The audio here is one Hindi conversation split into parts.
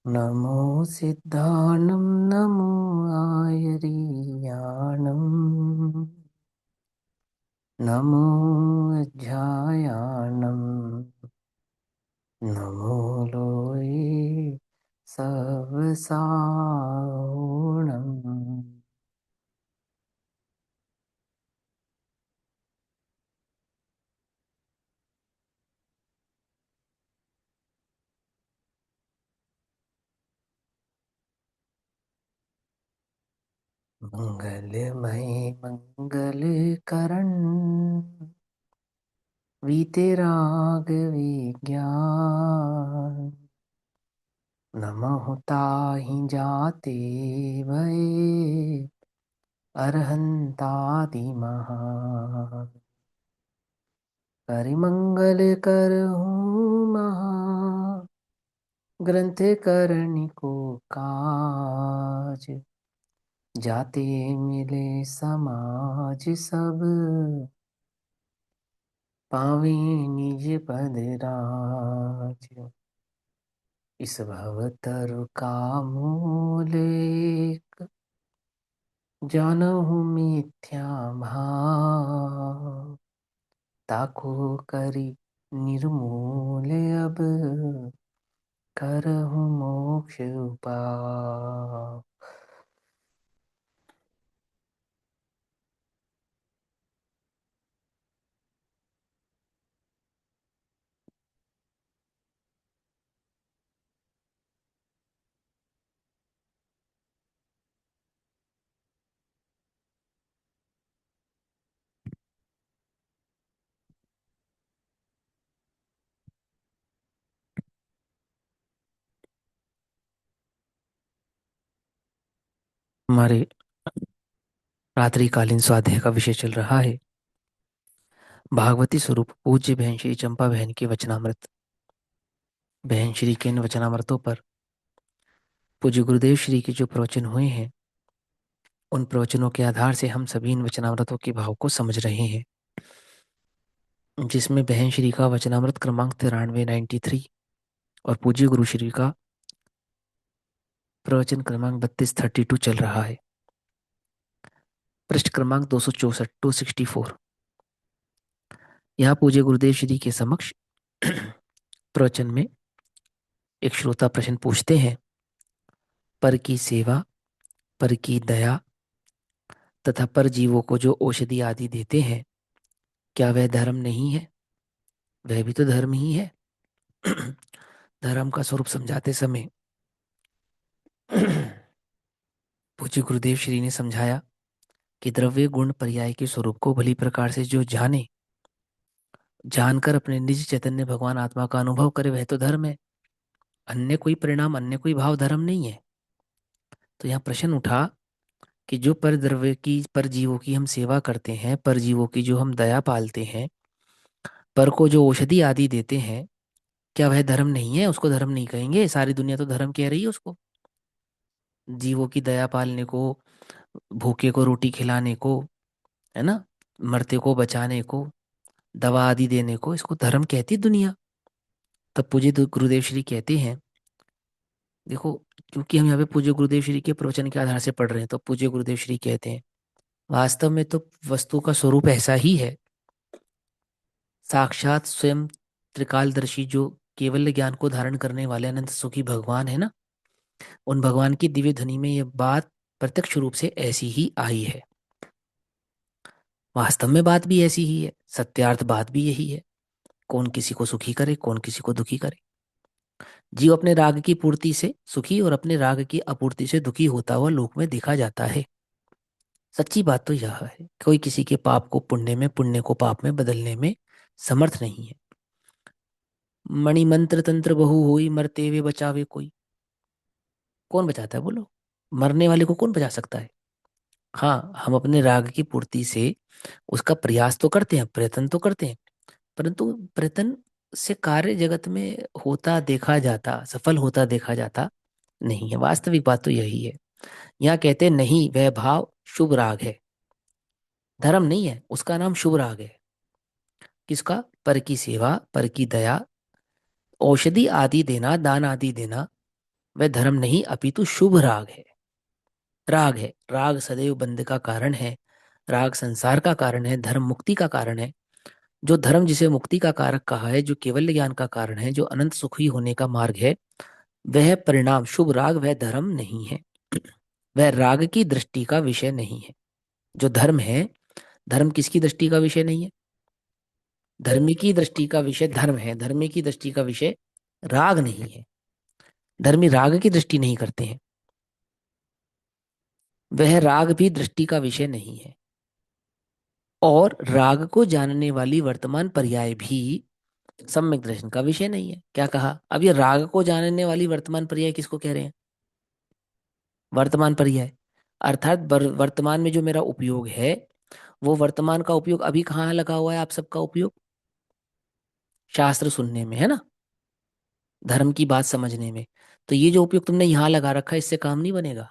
नमो सिद्धानं नमो आयर्याणं नमो अध्यायानं नमो लोये सवसावणम्। मंगलमय मंगलकरण वीतराग विज्ञान नमः ताहि जाते भये अरहंतादिमहा करिमंगल करहूँ महा ग्रंथ करनि को काज जाते मिले समाज सब पावे निज पद राज। इस भवतर का मूल एक जानहु मिथ्या भाव ताको करी निर्मूल अब करहु मोक्ष उपाय। हमारे रात्रिकालीन स्वाध्याय का विषय चल रहा है भागवती स्वरूप पूज्य बहन श्री चंपा बहन के वचनामृत। बहन श्री के इन वचनामृतों पर पूज्य गुरुदेव श्री के जो प्रवचन हुए हैं उन प्रवचनों के आधार से हम सभी इन वचनामृतों के भाव को समझ रहे हैं, जिसमें बहन श्री का वचनामृत क्रमांक 93 और पूज्य गुरु श्री का प्रवचन क्रमांक 32 चल रहा है। पृष्ठ क्रमांक 264 264। यहाँ पूज्य गुरुदेव श्री के समक्ष प्रवचन में एक श्रोता प्रश्न पूछते हैं, पर की सेवा, पर की दया तथा पर जीवों को जो औषधि आदि देते हैं, क्या वह धर्म नहीं है? वह भी तो धर्म ही है। धर्म का स्वरूप समझाते समय पूज्य गुरुदेव श्री ने समझाया कि द्रव्य गुण पर्याय के स्वरूप को भली प्रकार से जो जाने, जानकर अपने निज चैतन्य भगवान आत्मा का अनुभव करे, वह तो धर्म है। अन्य कोई परिणाम, अन्य कोई भाव धर्म नहीं है। तो यहाँ प्रश्न उठा कि जो पर द्रव्य की, पर जीवों की हम सेवा करते हैं, पर जीवों की जो हम दया पालते हैं, पर को जो औषधि आदि देते हैं, क्या वह धर्म नहीं है? उसको धर्म नहीं कहेंगे? सारी दुनिया तो धर्म कह रही है उसको। जीवों की दया पालने को, भूखे को रोटी खिलाने को, है ना, मरते को बचाने को, दवा आदि देने को, इसको धर्म कहती दुनिया। तब पूज्य गुरुदेव श्री कहते हैं, देखो, क्योंकि हम यहाँ पे पूज्य गुरुदेव श्री के प्रवचन के आधार से पढ़ रहे हैं, तो पूज्य गुरुदेव श्री कहते हैं वास्तव में तो वस्तु का स्वरूप ऐसा ही है। साक्षात स्वयं त्रिकालदर्शी जो केवल ज्ञान को धारण करने वाले अनंत सुखी भगवान है ना, उन भगवान की दिव्य ध्वनि में यह बात प्रत्यक्ष रूप से ऐसी ही आई है। वास्तव में बात भी ऐसी ही है, सत्यार्थ बात भी यही है। कौन किसी को सुखी करे, कौन किसी को दुखी करे। जीव अपने राग की पूर्ति से सुखी और अपने राग की अपूर्ति से दुखी होता हुआ लोक में देखा जाता है। सच्ची बात तो यह है, कोई किसी के पाप को पुण्य में, पुण्य को पाप में बदलने में समर्थ नहीं है। मणि मंत्र तंत्र बहु हुई, मरते हुए बचावे कोई। कौन बचाता है बोलो? मरने वाले को कौन बचा सकता है? हाँ, हम अपने राग की पूर्ति से उसका प्रयास तो करते हैं, प्रयत्न तो करते हैं, परंतु प्रयत्न से कार्य जगत में होता देखा जाता, सफल होता देखा जाता नहीं है। वास्तविक बात तो यही है। यहाँ कहते हैं नहीं, वह भाव शुभ राग है, धर्म नहीं है, उसका नाम शुभ राग है। किसका? पर की सेवा, पर की दया, औषधि आदि देना, दान आदि देना, वह धर्म नहीं अपितु शुभ राग है। राग है, राग सदैव बंध का कारण है, राग संसार का कारण है, धर्म मुक्ति का कारण है। जो धर्म जिसे मुक्ति का कारक कहा है, जो केवल ज्ञान का कारण है, जो अनंत सुखी होने का मार्ग है, वह परिणाम शुभ राग वह धर्म नहीं है। वह राग की दृष्टि का विषय नहीं है। जो धर्म है, धर्म किसकी दृष्टि का विषय नहीं है? धर्मी की दृष्टि का विषय धर्म है, धर्मी की दृष्टि का विषय राग नहीं है। धर्मी राग की दृष्टि नहीं करते हैं, वह राग भी दृष्टि का विषय नहीं है। और राग को जानने वाली वर्तमान पर्याय भी सम्यक दर्शन का विषय नहीं है। क्या कहा? अब ये राग को जानने वाली वर्तमान पर्याय किसको कह रहे हैं? वर्तमान पर्याय। अर्थात वर्तमान में जो मेरा उपयोग है, वो वर्तमान का उपयोग अभी कहाँ लगा हुआ है? आप सबका उपयोग शास्त्र सुनने में है ना, धर्म की बात समझने में। तो ये जो उपयोग तुमने यहाँ लगा रखा है, इससे काम नहीं बनेगा।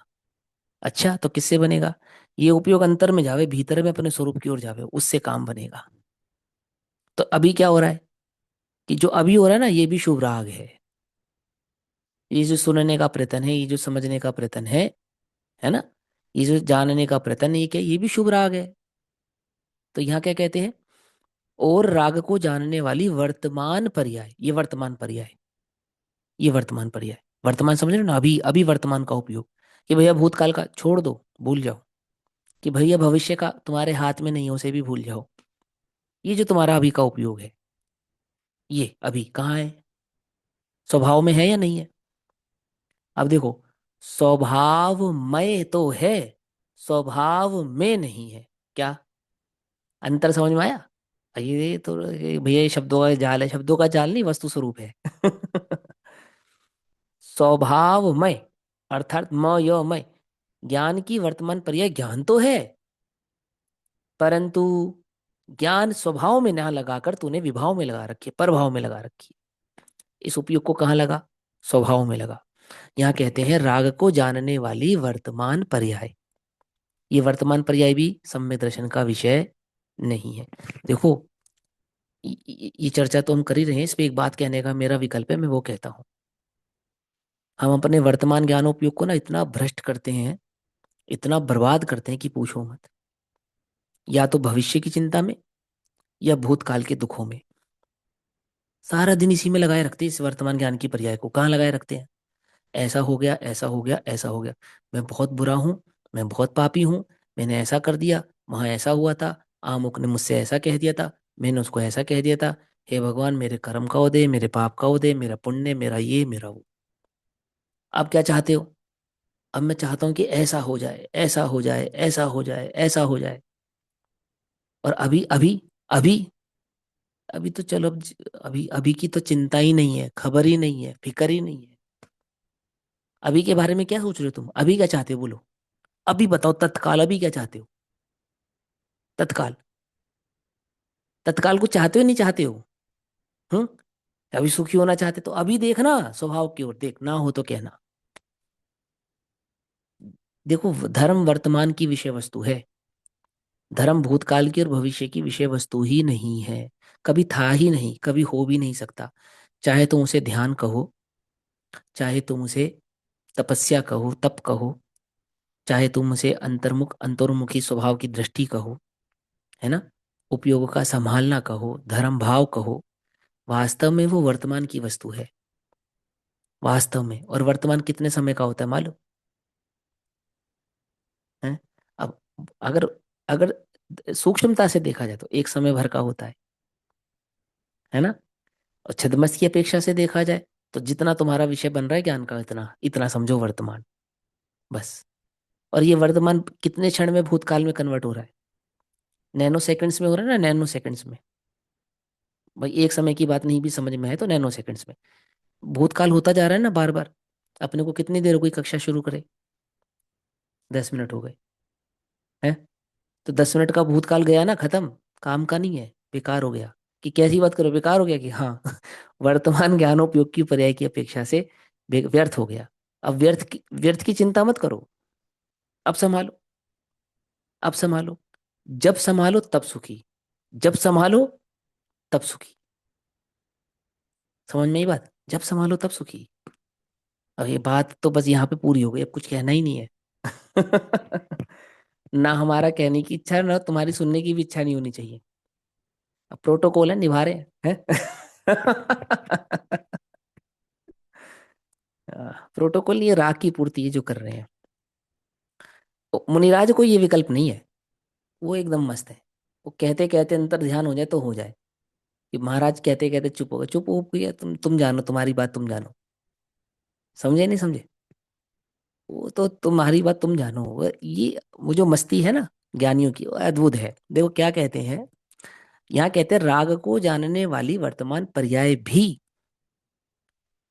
अच्छा, तो किससे बनेगा? ये उपयोग अंतर में जावे, भीतर में अपने स्वरूप की ओर जावे, उससे काम बनेगा। तो अभी क्या हो रहा है कि जो अभी हो रहा है ना, ये भी शुभ राग है। ये जो सुनने का प्रयत्न है, ये जो समझने का प्रयत्न है ना, ये जो जानने का प्रयत्न है, ये क्या? ये भी शुभ राग है। तो यहाँ क्या कहते हैं? और राग को जानने वाली वर्तमान पर्याय, ये वर्तमान पर्याय, ये वर्तमान पर्याय, वर्तमान समझ रहे हो ना, अभी अभी वर्तमान का उपयोग, कि भैया भूतकाल का छोड़ दो, भूल जाओ, कि भैया भविष्य का तुम्हारे हाथ में नहीं है, उसे भी भूल जाओ। ये जो तुम्हारा अभी का उपयोग है, ये अभी कहाँ है? स्वभाव में है या नहीं है? अब देखो, स्वभावमय तो है, स्वभाव में नहीं है। क्या अंतर समझ में आया? ये तो ये भैया ये शब्दों का जाल है, शब्दों का जाल नहीं, वस्तु स्वरूप है। स्वभावमय अर्थात मय, ज्ञान की वर्तमान पर्याय ज्ञान तो है, परंतु ज्ञान स्वभाव में ना लगाकर तूने विभाव में लगा रखी है, परभाव में लगा रखी है। इस उपयोग को कहाँ लगा? स्वभाव में लगा। यहाँ कहते हैं राग को जानने वाली वर्तमान पर्याय, ये वर्तमान पर्याय भी सम्यक दर्शन का विषय नहीं है। देखो, ये चर्चा तो हम कर ही रहे हैं, इस पे एक बात कहने का मेरा विकल्प है, मैं वो कहता हूँ। हम अपने वर्तमान ज्ञानोपयोग को ना इतना भ्रष्ट करते हैं, इतना बर्बाद करते हैं कि पूछो मत। या तो भविष्य की चिंता में, या भूतकाल के दुखों में। सारा दिन इसी में लगाए रखते हैं, इस वर्तमान ज्ञान की पर्याय को कहाँ लगाए रखते हैं? ऐसा हो गया, ऐसा हो गया, ऐसा हो गया, मैं बहुत बुरा हूँ, मैं बहुत पापी हूँ, मैंने ऐसा कर दिया, वहां ऐसा हुआ था, आमुक ने मुझसे ऐसा कह दिया था, मैंने उसको ऐसा कह दिया था, हे भगवान मेरे कर्म का उदय, मेरे पाप का उदय, मेरा पुण्य, मेरा ये मेरा वो। अब क्या चाहते हो? अब मैं चाहता हूं कि ऐसा हो जाए, ऐसा हो जाए, ऐसा हो जाए, ऐसा हो जाए। और अभी अभी अभी अभी तो चलो, अभी अभी की तो चिंता ही नहीं है, खबर ही नहीं है, फिक्र ही नहीं है। अभी के बारे में क्या सोच रहे हो तुम? अभी क्या चाहते हो बोलो? अभी बताओ, तत्काल अभी क्या चाहते हो? तत्काल, तत्काल को चाहते हो नहीं चाहते हो? हम्म? अभी सुखी होना चाहते तो अभी देखना, स्वभाव की ओर देख, ना हो तो कहना। देखो, धर्म वर्तमान की विषय वस्तु है, धर्म भूतकाल की और भविष्य की विषय वस्तु ही नहीं है। कभी था ही नहीं, कभी हो भी नहीं सकता। चाहे तुम उसे ध्यान कहो, चाहे तुम उसे तपस्या कहो, तप कहो, चाहे तुम उसे अंतर्मुख अंतर्मुखी स्वभाव की दृष्टि कहो, है ना, उपयोग का संभालना कहो, धर्म भाव कहो, वास्तव में वो वर्तमान की वस्तु है, वास्तव में। और वर्तमान कितने समय का होता है मालूम है? अब अगर अगर सूक्ष्मता से देखा जाए तो एक समय भर का होता है ना। और छद्मस की अपेक्षा से देखा जाए तो जितना तुम्हारा विषय बन रहा है ज्ञान का, इतना इतना समझो वर्तमान, बस। और ये वर्तमान कितने क्षण में भूतकाल में कन्वर्ट हो रहा है? नैनो सेकंड्स में हो रहा है ना, नैनो सेकंड्स में। भाई एक समय की बात नहीं भी समझ में है तो नैनो सेकंड्स में भूतकाल होता जा रहा है ना बार बार। अपने को कितनी देर हो गई कक्षा शुरू करे? 10 मिनट हो गए हैं। तो 10 मिनट का भूतकाल गया ना, खत्म, काम का नहीं है, बेकार हो गया। कि कैसी बात करो, बेकार हो गया कि हाँ, वर्तमान ज्ञानोपयोग की पर्याय की अपेक्षा से व्यर्थ हो गया। अब व्यर्थ की चिंता मत करो। अब संभालो, अब संभालो, जब संभालो तब सुखी, जब संभालो तब सुखी। समझ में आई बात? जब संभालो तब सुखी। अब ये बात तो बस यहाँ पे पूरी हो गई, अब कुछ कहना ही नहीं है। ना हमारा कहने की इच्छा है, ना तुम्हारी सुनने की भी इच्छा नहीं होनी चाहिए। अब प्रोटोकॉल है, निभा रहे हैं, हैं? प्रोटोकॉल ये राग की पूर्ति है जो कर रहे हैं। तो मुनिराज को ये विकल्प नहीं है, वो एकदम मस्त है। वो कहते कहते अंतर ध्यान हो जाए तो हो जाए, कि महाराज कहते कहते चुप हो गए, चुप हो गया, तुम जानो, तुम्हारी बात तुम जानो। समझे नहीं समझे? वो तो तुम्हारी बात तुम जानो, वो जो मस्ती है ना ज्ञानियों की, वो अद्भुत है। देखो क्या कहते हैं, यहाँ कहते हैं राग को जानने वाली वर्तमान पर्याय भी।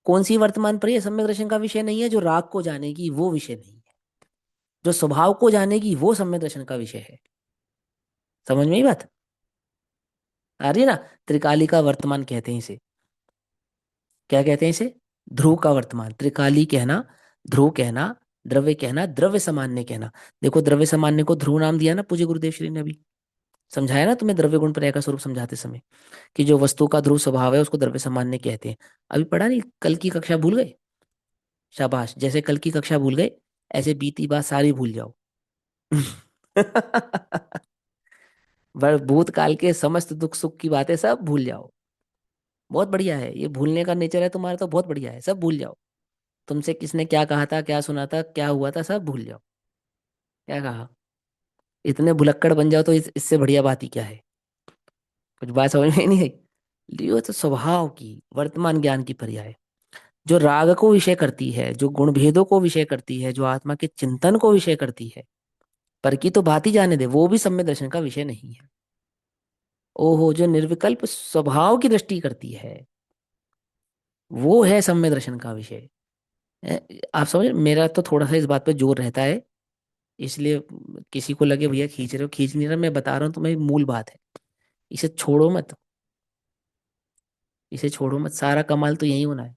कौन सी वर्तमान पर्याय? सम्यक दर्शन का विषय नहीं है। जो राग को जानेगी वो विषय नहीं है, जो स्वभाव को जानेगी वो सम्यक दर्शन का विषय है। समझ में ही बात आ रही है ना? त्रिकाली का वर्तमान कहते हैं इसे। क्या कहते हैं इसे? ध्रुव का वर्तमान। त्रिकाली कहना, ध्रुव कहना, द्रव्य कहना, द्रव्य सामान्य कहना। देखो द्रव्य सामान्य को ध्रुव नाम दिया ना पूज्य गुरुदेव श्री ने अभी। समझाया ना तुम्हें द्रव्य गुण पर्याय का स्वरूप समझाते समय, कि जो वस्तु का ध्रुव स्वभाव है उसको द्रव्य सामान्य कहते हैं। अभी पढ़ा नहीं? कल की कक्षा भूल गए? शाबाश, जैसे कल की कक्षा भूल गए, ऐसे बीती बात सारी भूल जाओ। भूतकाल के समस्त दुख सुख की बातें सब भूल जाओ। बहुत बढ़िया है, ये भूलने का नेचर है तुम्हारा तो बहुत बढ़िया है, सब भूल जाओ। तुमसे किसने क्या कहा था, क्या सुना था, क्या हुआ था, सब भूल जाओ। क्या कहा? इतने भुलक्कड़ बन जाओ तो इससे बढ़िया बात ही क्या है? कुछ बात समझ में नहीं आई? लियो तो स्वभाव की वर्तमान ज्ञान की पर्याय, जो राग को विषय करती है, जो गुण भेदों को विषय करती है, जो आत्मा के चिंतन को विषय करती है। पर की तो बात ही जाने दे, वो भी सम्य दर्शन का विषय नहीं है। ओहो, जो निर्विकल्प स्वभाव की दृष्टि करती है, वो है सम्य दर्शन का विषय। आप समझ, मेरा तो थोड़ा सा इस बात पे जोर रहता है, इसलिए किसी को लगे भैया खींच रहे हो, खींच नहीं रहा, मैं बता रहा हूँ तुम्हें, मूल बात है। इसे छोड़ो मत, इसे छोड़ो मत, सारा कमाल तो यही होना है।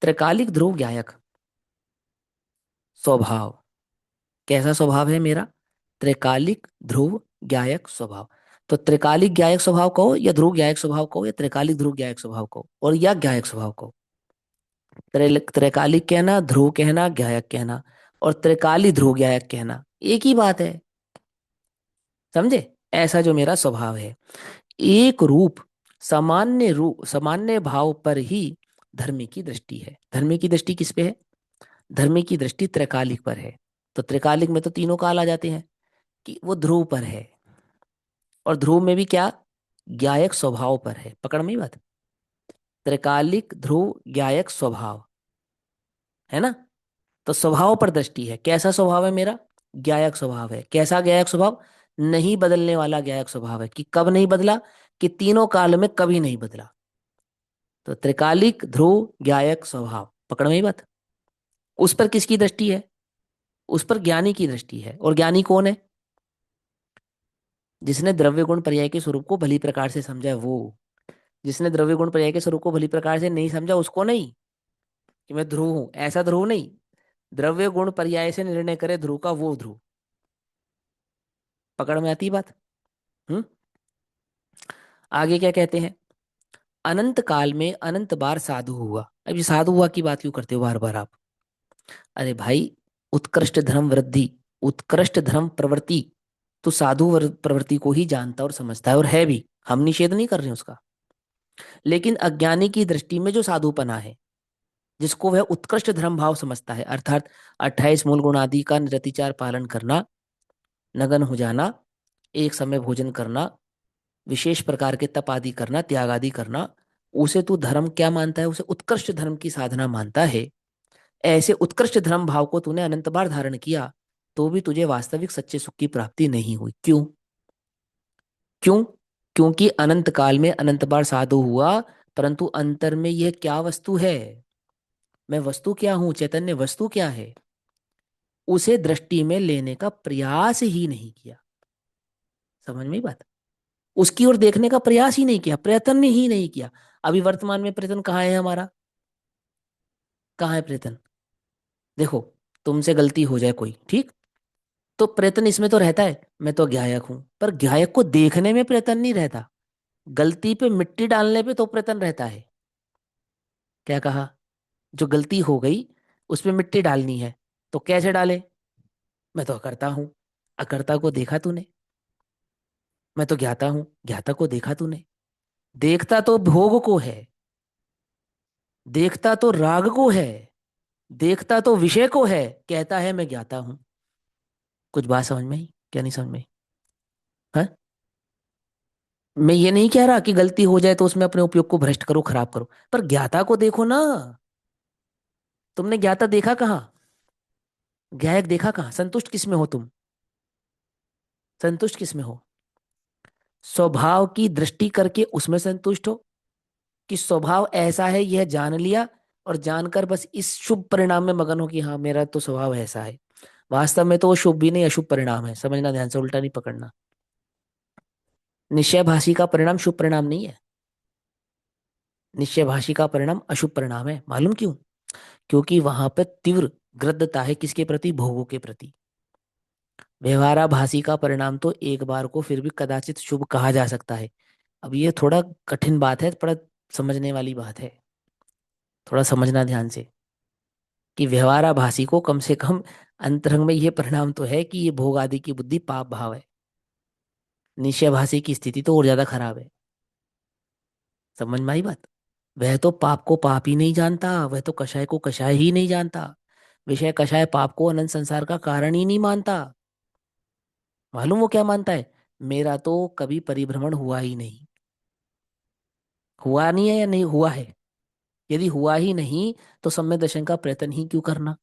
त्रिकालिक ध्रुव गायक स्वभाव, कैसा स्वभाव है मेरा? त्रिकालिक ध्रुव गायक स्वभाव। तो त्रिकालिक गायक स्वभाव कहो, या ध्रुव गायक स्वभाव कहो, या त्रिकालिक ध्रुव गायक स्वभाव कहो, और या गायक स्वभाव कहो। त्रिकालिक कहना, ध्रुव कहना, गायक कहना, और त्रिकाली ध्रुव गायक कहना एक ही बात है। समझे? ऐसा जो मेरा स्वभाव है, एक रूप सामान्य भाव पर ही धर्म की दृष्टि है। धर्म की दृष्टि किस पे है? धर्म की दृष्टि त्रिकालिक पर है। तो त्रिकालिक में तो तीनों काल आ जाते हैं, कि वो ध्रुव पर है। और ध्रुव में भी क्या? ज्ञायक स्वभाव पर है। पकड़ में ही बात? त्रिकालिक ध्रुव ज्ञायक स्वभाव, है ना? तो स्वभाव पर दृष्टि है। कैसा स्वभाव है मेरा? ज्ञायक स्वभाव है। कैसा ज्ञायक स्वभाव? नहीं बदलने वाला ज्ञायक स्वभाव है। कि कब नहीं बदला? कि तीनों काल में कभी नहीं बदला। तो त्रिकालिक ध्रुव ज्ञायक स्वभाव, पकड़ में ही बात? उस पर किसकी दृष्टि है? उस पर ज्ञानी की दृष्टि है। और ज्ञानी कौन है? जिसने द्रव्य गुण पर्याय के स्वरूप को भली प्रकार से समझा है, वो। जिसने द्रव्य गुण पर्याय के स्वरूप को भली प्रकार से नहीं समझा, उसको नहीं, कि मैं ध्रुव हूं, ऐसा ध्रुव नहीं। द्रव्य गुण पर्याय से निर्णय करे ध्रुव का, वो ध्रुव। पकड़ में आती है बात? हम्म। आगे क्या कहते हैं? अनंत काल में अनंत बार साधु हुआ। अब ये साधु हुआ की बात क्यों करते हो बार बार आप? अरे भाई, उत्कृष्ट धर्म वृद्धि, उत्कृष्ट धर्म प्रवृत्ति, तो प्रवृत्ति को ही जानता और समझता है, और है भी। हम निषेध नहीं कर रहे हैं उसका। लेकिन अज्ञानी की दृष्टि में जो साधुपना है, जिसको वह उत्कृष्ट धर्म भाव समझता है, अर्थात 28 मूल गुण आदि का निरतिचार पालन करना, नगन हो जाना, एक समय भोजन करना, विशेष प्रकार के तप आदि करना, त्याग आदि करना, उसे तू धर्म क्या मानता है? उसे उत्कृष्ट धर्म की साधना मानता है। ऐसे उत्कृष्ट धर्म भाव को तूने अनंत बार धारण किया, तो भी तुझे वास्तविक सच्चे सुख की प्राप्ति नहीं हुई। क्यों? क्यों? क्योंकि अनंत काल में अनंत बार साधु हुआ, परंतु अंतर में यह क्या वस्तु है? मैं वस्तु क्या हूं, चैतन्य वस्तु क्या है, उसे दृष्टि में लेने का प्रयास ही नहीं किया। समझ में ही बात? उसकी ओर देखने का प्रयास ही नहीं किया, प्रयत्न ही नहीं किया। अभी वर्तमान में प्रयत्न कहाँ है हमारा? कहाँ है प्रयत्न? देखो, तुमसे गलती हो जाए कोई, ठीक, तो प्रयत्न इसमें तो रहता है, मैं तो गायक हूं, पर गायक को देखने में प्रयत्न नहीं रहता। गलती पे मिट्टी डालने पे तो प्रयत्न रहता है। क्या कहा? जो गलती हो गई उसमें मिट्टी डालनी है, तो कैसे डाले? मैं तो अकर्ता हूं, अकर्ता को देखा तूने? मैं तो ज्ञाता हूं, ज्ञाता को देखा तूने? देखता तो भोग को है, देखता तो राग को है, देखता तो विषय को है, कहता है मैं ज्ञाता हूं। कुछ बात समझ में आई क्या? नहीं समझ में आई? हाँ? मैं ये नहीं कह रहा कि गलती हो जाए तो उसमें अपने उपयोग को भ्रष्ट करो, खराब करो, पर ज्ञाता को देखो ना। तुमने ज्ञाता देखा कहाँ? ज्ञायक देखा कहाँ? संतुष्ट किस में हो तुम? संतुष्ट किस में हो? स्वभाव की दृष्टि करके उसमें संतुष्ट हो, कि स्वभाव ऐसा है यह जान लिया, और जानकर बस इस शुभ परिणाम में मगन हो कि हाँ मेरा तो स्वभाव ऐसा है। वास्तव में तो वो शुभ भी नहीं, अशुभ परिणाम है। समझना ध्यान से, उल्टा नहीं पकड़ना। निश्चयभाषी का परिणाम शुभ परिणाम नहीं है। निश्चयभाषी का परिणाम अशुभ परिणाम है। मालूम क्यों? क्योंकि वहां पर तीव्र ग्रद्धता है, किसके प्रति? भोगों के प्रति। व्यवहाराभासी का परिणाम तो एक बार को फिर भी कदाचित शुभ कहा जा सकता है। अब ये थोड़ा कठिन बात है, थोड़ा समझने वाली बात है। थोड़ा समझना ध्यान से, कि व्यवहाराभासी को कम से कम अंतरंग में ये परिणाम तो है कि ये भोग आदि की बुद्धि पाप भाव है। निश्चयभाषी की स्थिति तो और ज्यादा खराब है। समझ में आई बात? वह तो पाप को पाप ही नहीं जानता, वह तो कषाय को कषाय ही नहीं जानता। विषय कषाय पाप को अनंत संसार का कारण ही नहीं मानता। मालूम वो क्या मानता है? मेरा तो कभी परिभ्रमण हुआ ही नहीं। हुआ नहीं है या नहीं हुआ है? यदि हुआ ही नहीं तो सम्यक दर्शन का प्रयत्न ही क्यों करना?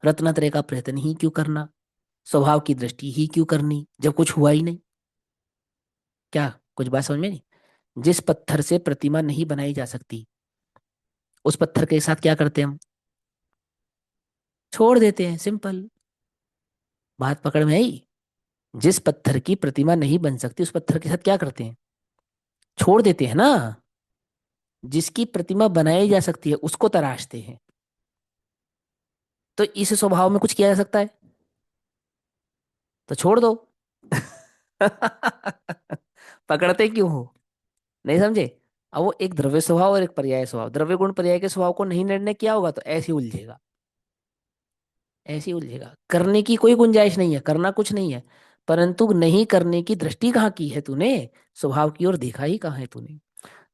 रत्नत्रय का प्रयत्न ही क्यों करना? स्वभाव की दृष्टि ही क्यों करनी जब कुछ हुआ ही नहीं? क्या कुछ बात समझ में नहीं? जिस पत्थर से प्रतिमा नहीं बनाई जा सकती, उस पत्थर के साथ क्या करते हैं हम? छोड़ देते हैं, सिंपल। बात पकड़ में आई? जिस पत्थर की प्रतिमा नहीं बन सकती उस पत्थर के साथ क्या करते हैं? छोड़ देते हैं ना। जिसकी प्रतिमा बनाई जा सकती है उसको तराशते हैं। तो इस स्वभाव में कुछ किया जा सकता है, तो छोड़ दो। पकड़ते क्यों हो? नहीं समझे? अब वो एक द्रव्य स्वभाव और एक पर्याय स्वभाव, द्रव्य गुण पर्याय के स्वभाव को नहीं निर्णय किया होगा तो ऐसे ही उलझेगा। ऐसे ही उलझेगा, करने की कोई गुंजाइश नहीं है, करना कुछ नहीं है। परंतु नहीं करने की दृष्टि कहाँ की है तूने? स्वभाव की ओर देखा ही कहाँ है तूने?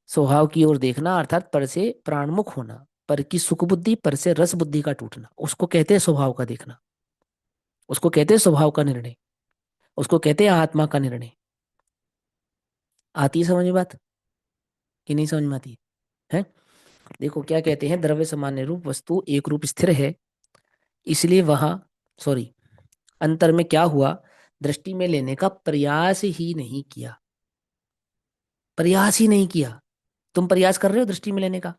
स्वभाव की ओर देखना अर्थात पर से प्राणमुख होना, पर की सुख बुद्धि, पर से रस बुद्धि का टूटना, उसको कहते हैं स्वभाव का देखना। उसको कहते हैं स्वभाव का निर्णय। उसको कहते हैं आत्मा का निर्णय। आती है समझ में बात कि नहीं समझ में आती है? देखो क्या कहते हैं, द्रव्य सामान्य रूप वस्तु एक रूप स्थिर है, इसलिए वहां, सॉरी, अंतर में क्या हुआ? दृष्टि में लेने का प्रयास ही नहीं किया। प्रयास ही नहीं किया। तुम प्रयास कर रहे हो दृष्टि में लेने का?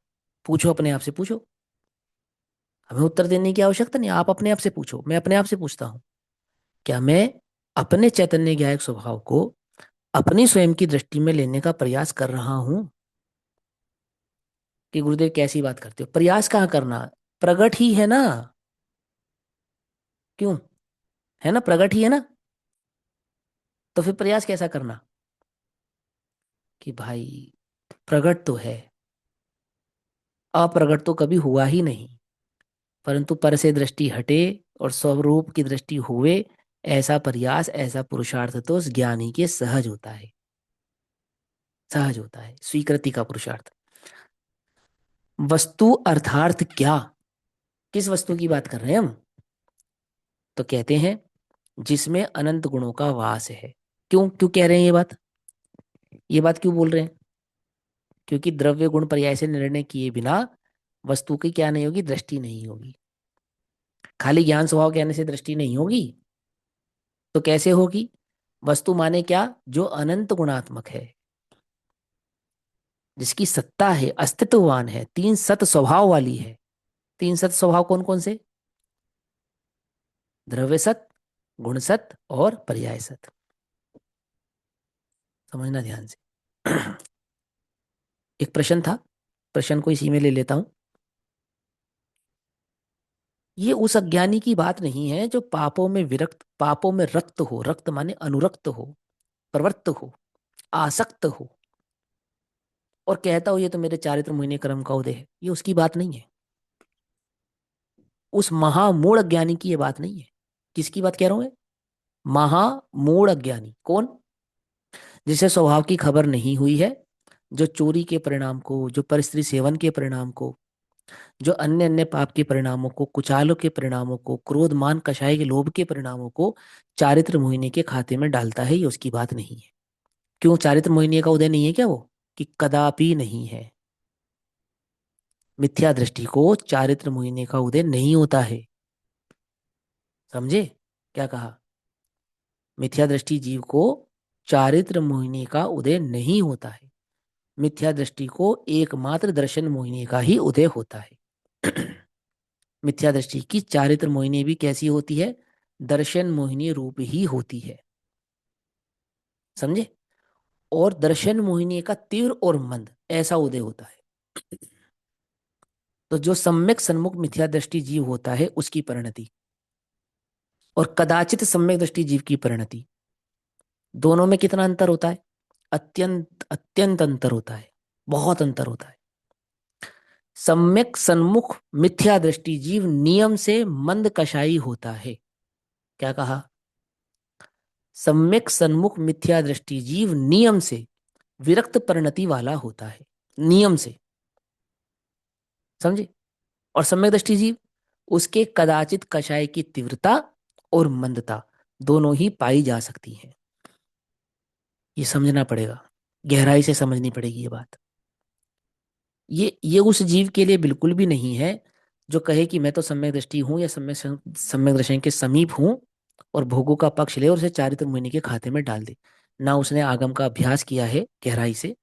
पूछो अपने आप से, पूछो। हमें उत्तर देने की आवश्यकता नहीं, आप अपने आप से पूछो। मैं अपने आप से पूछता हूँ, क्या मैं अपने चैतन्य ज्ञायक स्वभाव को अपनी स्वयं की दृष्टि में लेने का प्रयास कर रहा हूं? कि गुरुदेव कैसी बात करते हो? प्रयास कहाँ करना? प्रगट ही है ना। क्यों? है ना, प्रगट ही है ना। तो फिर प्रयास कैसा करना? कि भाई प्रगट तो है, अप्रगट तो कभी हुआ ही नहीं, परंतु पर से दृष्टि हटे और स्वरूप की दृष्टि हुए, ऐसा प्रयास, ऐसा पुरुषार्थ तो उस ज्ञानी के सहज होता है। सहज होता है, स्वीकृति का पुरुषार्थ। वस्तु अर्थार्थ क्या? किस वस्तु की बात कर रहे हैं हम? तो कहते हैं जिसमें अनंत गुणों का वास है। क्यों क्यों कह रहे हैं ये बात? ये बात क्यों बोल रहे हैं? क्योंकि द्रव्य गुण पर्याय से निर्णय किए बिना वस्तु की क्या नहीं होगी? दृष्टि नहीं होगी। खाली ज्ञान स्वभाव कहने से दृष्टि नहीं होगी, तो कैसे होगी? वस्तु माने क्या? जो अनंत गुणात्मक है, जिसकी सत्ता है, अस्तित्ववान है, तीन सत स्वभाव वाली है। तीन सत स्वभाव कौन कौन से? द्रव्य सत, गुण सत और पर्याय सत। समझना ध्यान से। एक प्रश्न था, प्रश्न को इसी में ले लेता हूं। ये उस अज्ञानी की बात नहीं है जो पापों में विरक्त, पापों में रक्त हो, रक्त माने अनुरक्त हो, प्रवृत्त हो, आसक्त हो। और कहता हो ये तो मेरे चारित्र मोहिनी कर्म का उदय है, ये उसकी बात नहीं है। उस महामूढ़ अज्ञानी की ये बात नहीं है। किसकी बात कह रहा हूं मैं? महामूढ़ अज्ञानी कौन? जिसे स्वभाव की खबर नहीं हुई है, जो चोरी के परिणाम को, जो परस्त्री सेवन के परिणाम को, जो अन्य अन्य पाप के परिणामों को, कुचालों के परिणामों को, क्रोध मान कषाय के लोभ के परिणामों को चारित्र मोहिनी के खाते में डालता है, ये उसकी बात नहीं है। क्यों? चारित्र मोहिनी का उदय नहीं है क्या वो? कि कदापि नहीं है। मिथ्या दृष्टि को चारित्र मोहिनी का उदय नहीं होता है। समझे क्या कहा? मिथ्या दृष्टि जीव को चारित्र मोहिनी का उदय नहीं होता है। मिथ्या दृष्टि को एकमात्र दर्शन मोहिनी का ही उदय होता है। मिथ्या दृष्टि की चारित्र मोहिनी भी कैसी होती है? दर्शन मोहिनी रूप ही होती है। समझे? और दर्शन मोहिनी का तीव्र और मंद ऐसा उदय होता है। तो जो सम्यक सन्मुख मिथ्या दृष्टि जीव होता है उसकी परिणति और कदाचित सम्यक दृष्टि जीव की परिणति, दोनों में कितना अंतर होता है? अत्यंत अत्यंत अंतर होता है। बहुत अंतर होता है। सम्यक सन्मुख मिथ्या दृष्टि जीव नियम से मंद कषाई होता है। क्या कहा? सम्यक सन्मुख मिथ्या दृष्टि जीव नियम से विरक्त परिणति वाला होता है। नियम से। समझे? और सम्यक दृष्टि जीव, उसके कदाचित कषाय की तीव्रता और मंदता दोनों ही पाई जा सकती है। ये समझना पड़ेगा, गहराई से समझनी पड़ेगी ये बात। ये उस जीव के लिए बिल्कुल भी नहीं है जो कहे कि मैं तो सम्यक दृष्टि हूं या सम्यक दर्शन के समीप हूं और भोगों का पक्ष ले और उसे चारित्र मुनि के खाते में डाल दे। ना उसने आगम का अभ्यास किया है गहराई से,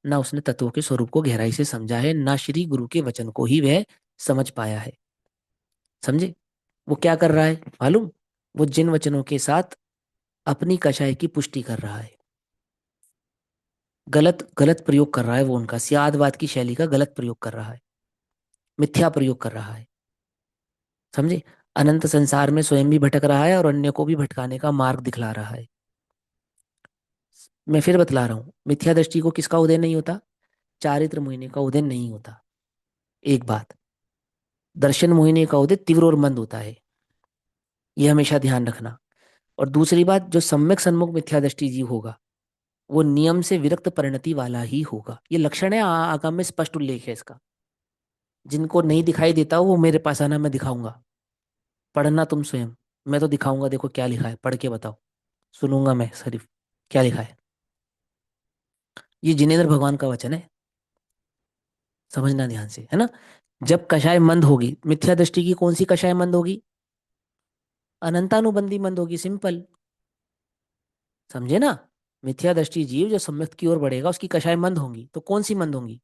ना उसने तत्वों के स्वरूप को गहराई से समझा है, ना श्री गुरु के वचन को ही वह समझ पाया है। समझे? वो क्या कर रहा है मालूम? वो जिन वचनों के साथ अपनी कषाय की पुष्टि कर रहा है, गलत गलत प्रयोग कर रहा है, वो उनका सियादवाद की शैली का गलत प्रयोग कर रहा है, मिथ्या प्रयोग कर रहा है। समझे? अनंत संसार में स्वयं भी भटक रहा है और अन्य को भी भटकाने का मार्ग दिखला रहा है। मैं फिर बतला रहा हूं, मिथ्या दृष्टि को किसका उदय नहीं होता? चारित्र मोहिनी का उदय नहीं होता। एक बात। दर्शन मोहिनी का उदय तीव्र और मंद होता है, यह हमेशा ध्यान रखना। और दूसरी बात, जो सम्यक सन्मुख मिथ्या दृष्टि जीव होगा वो नियम से विरक्त परिणति वाला ही होगा। ये लक्षण है, आगम में स्पष्ट उल्लेख है इसका। जिनको नहीं दिखाई देता वो मेरे पास आना, मैं दिखाऊंगा। पढ़ना तुम स्वयं, मैं तो दिखाऊंगा। देखो क्या लिखा है, पढ़ के बताओ। सुनूंगा मैं सिर्फ, क्या लिखा है। ये जिनेंद्र भगवान का वचन है, समझना ध्यान से, है ना। जब कषाय मंद होगी, मिथ्या दृष्टि की कौन सी कषाय मंद होगी? अनंतानुबंधी मंद होगी, सिंपल। समझे ना? मिथ्या दृष्टि जीव जो सम्यक की ओर बढ़ेगा उसकी कषाय मंद होंगी, तो कौन सी मंद होंगी?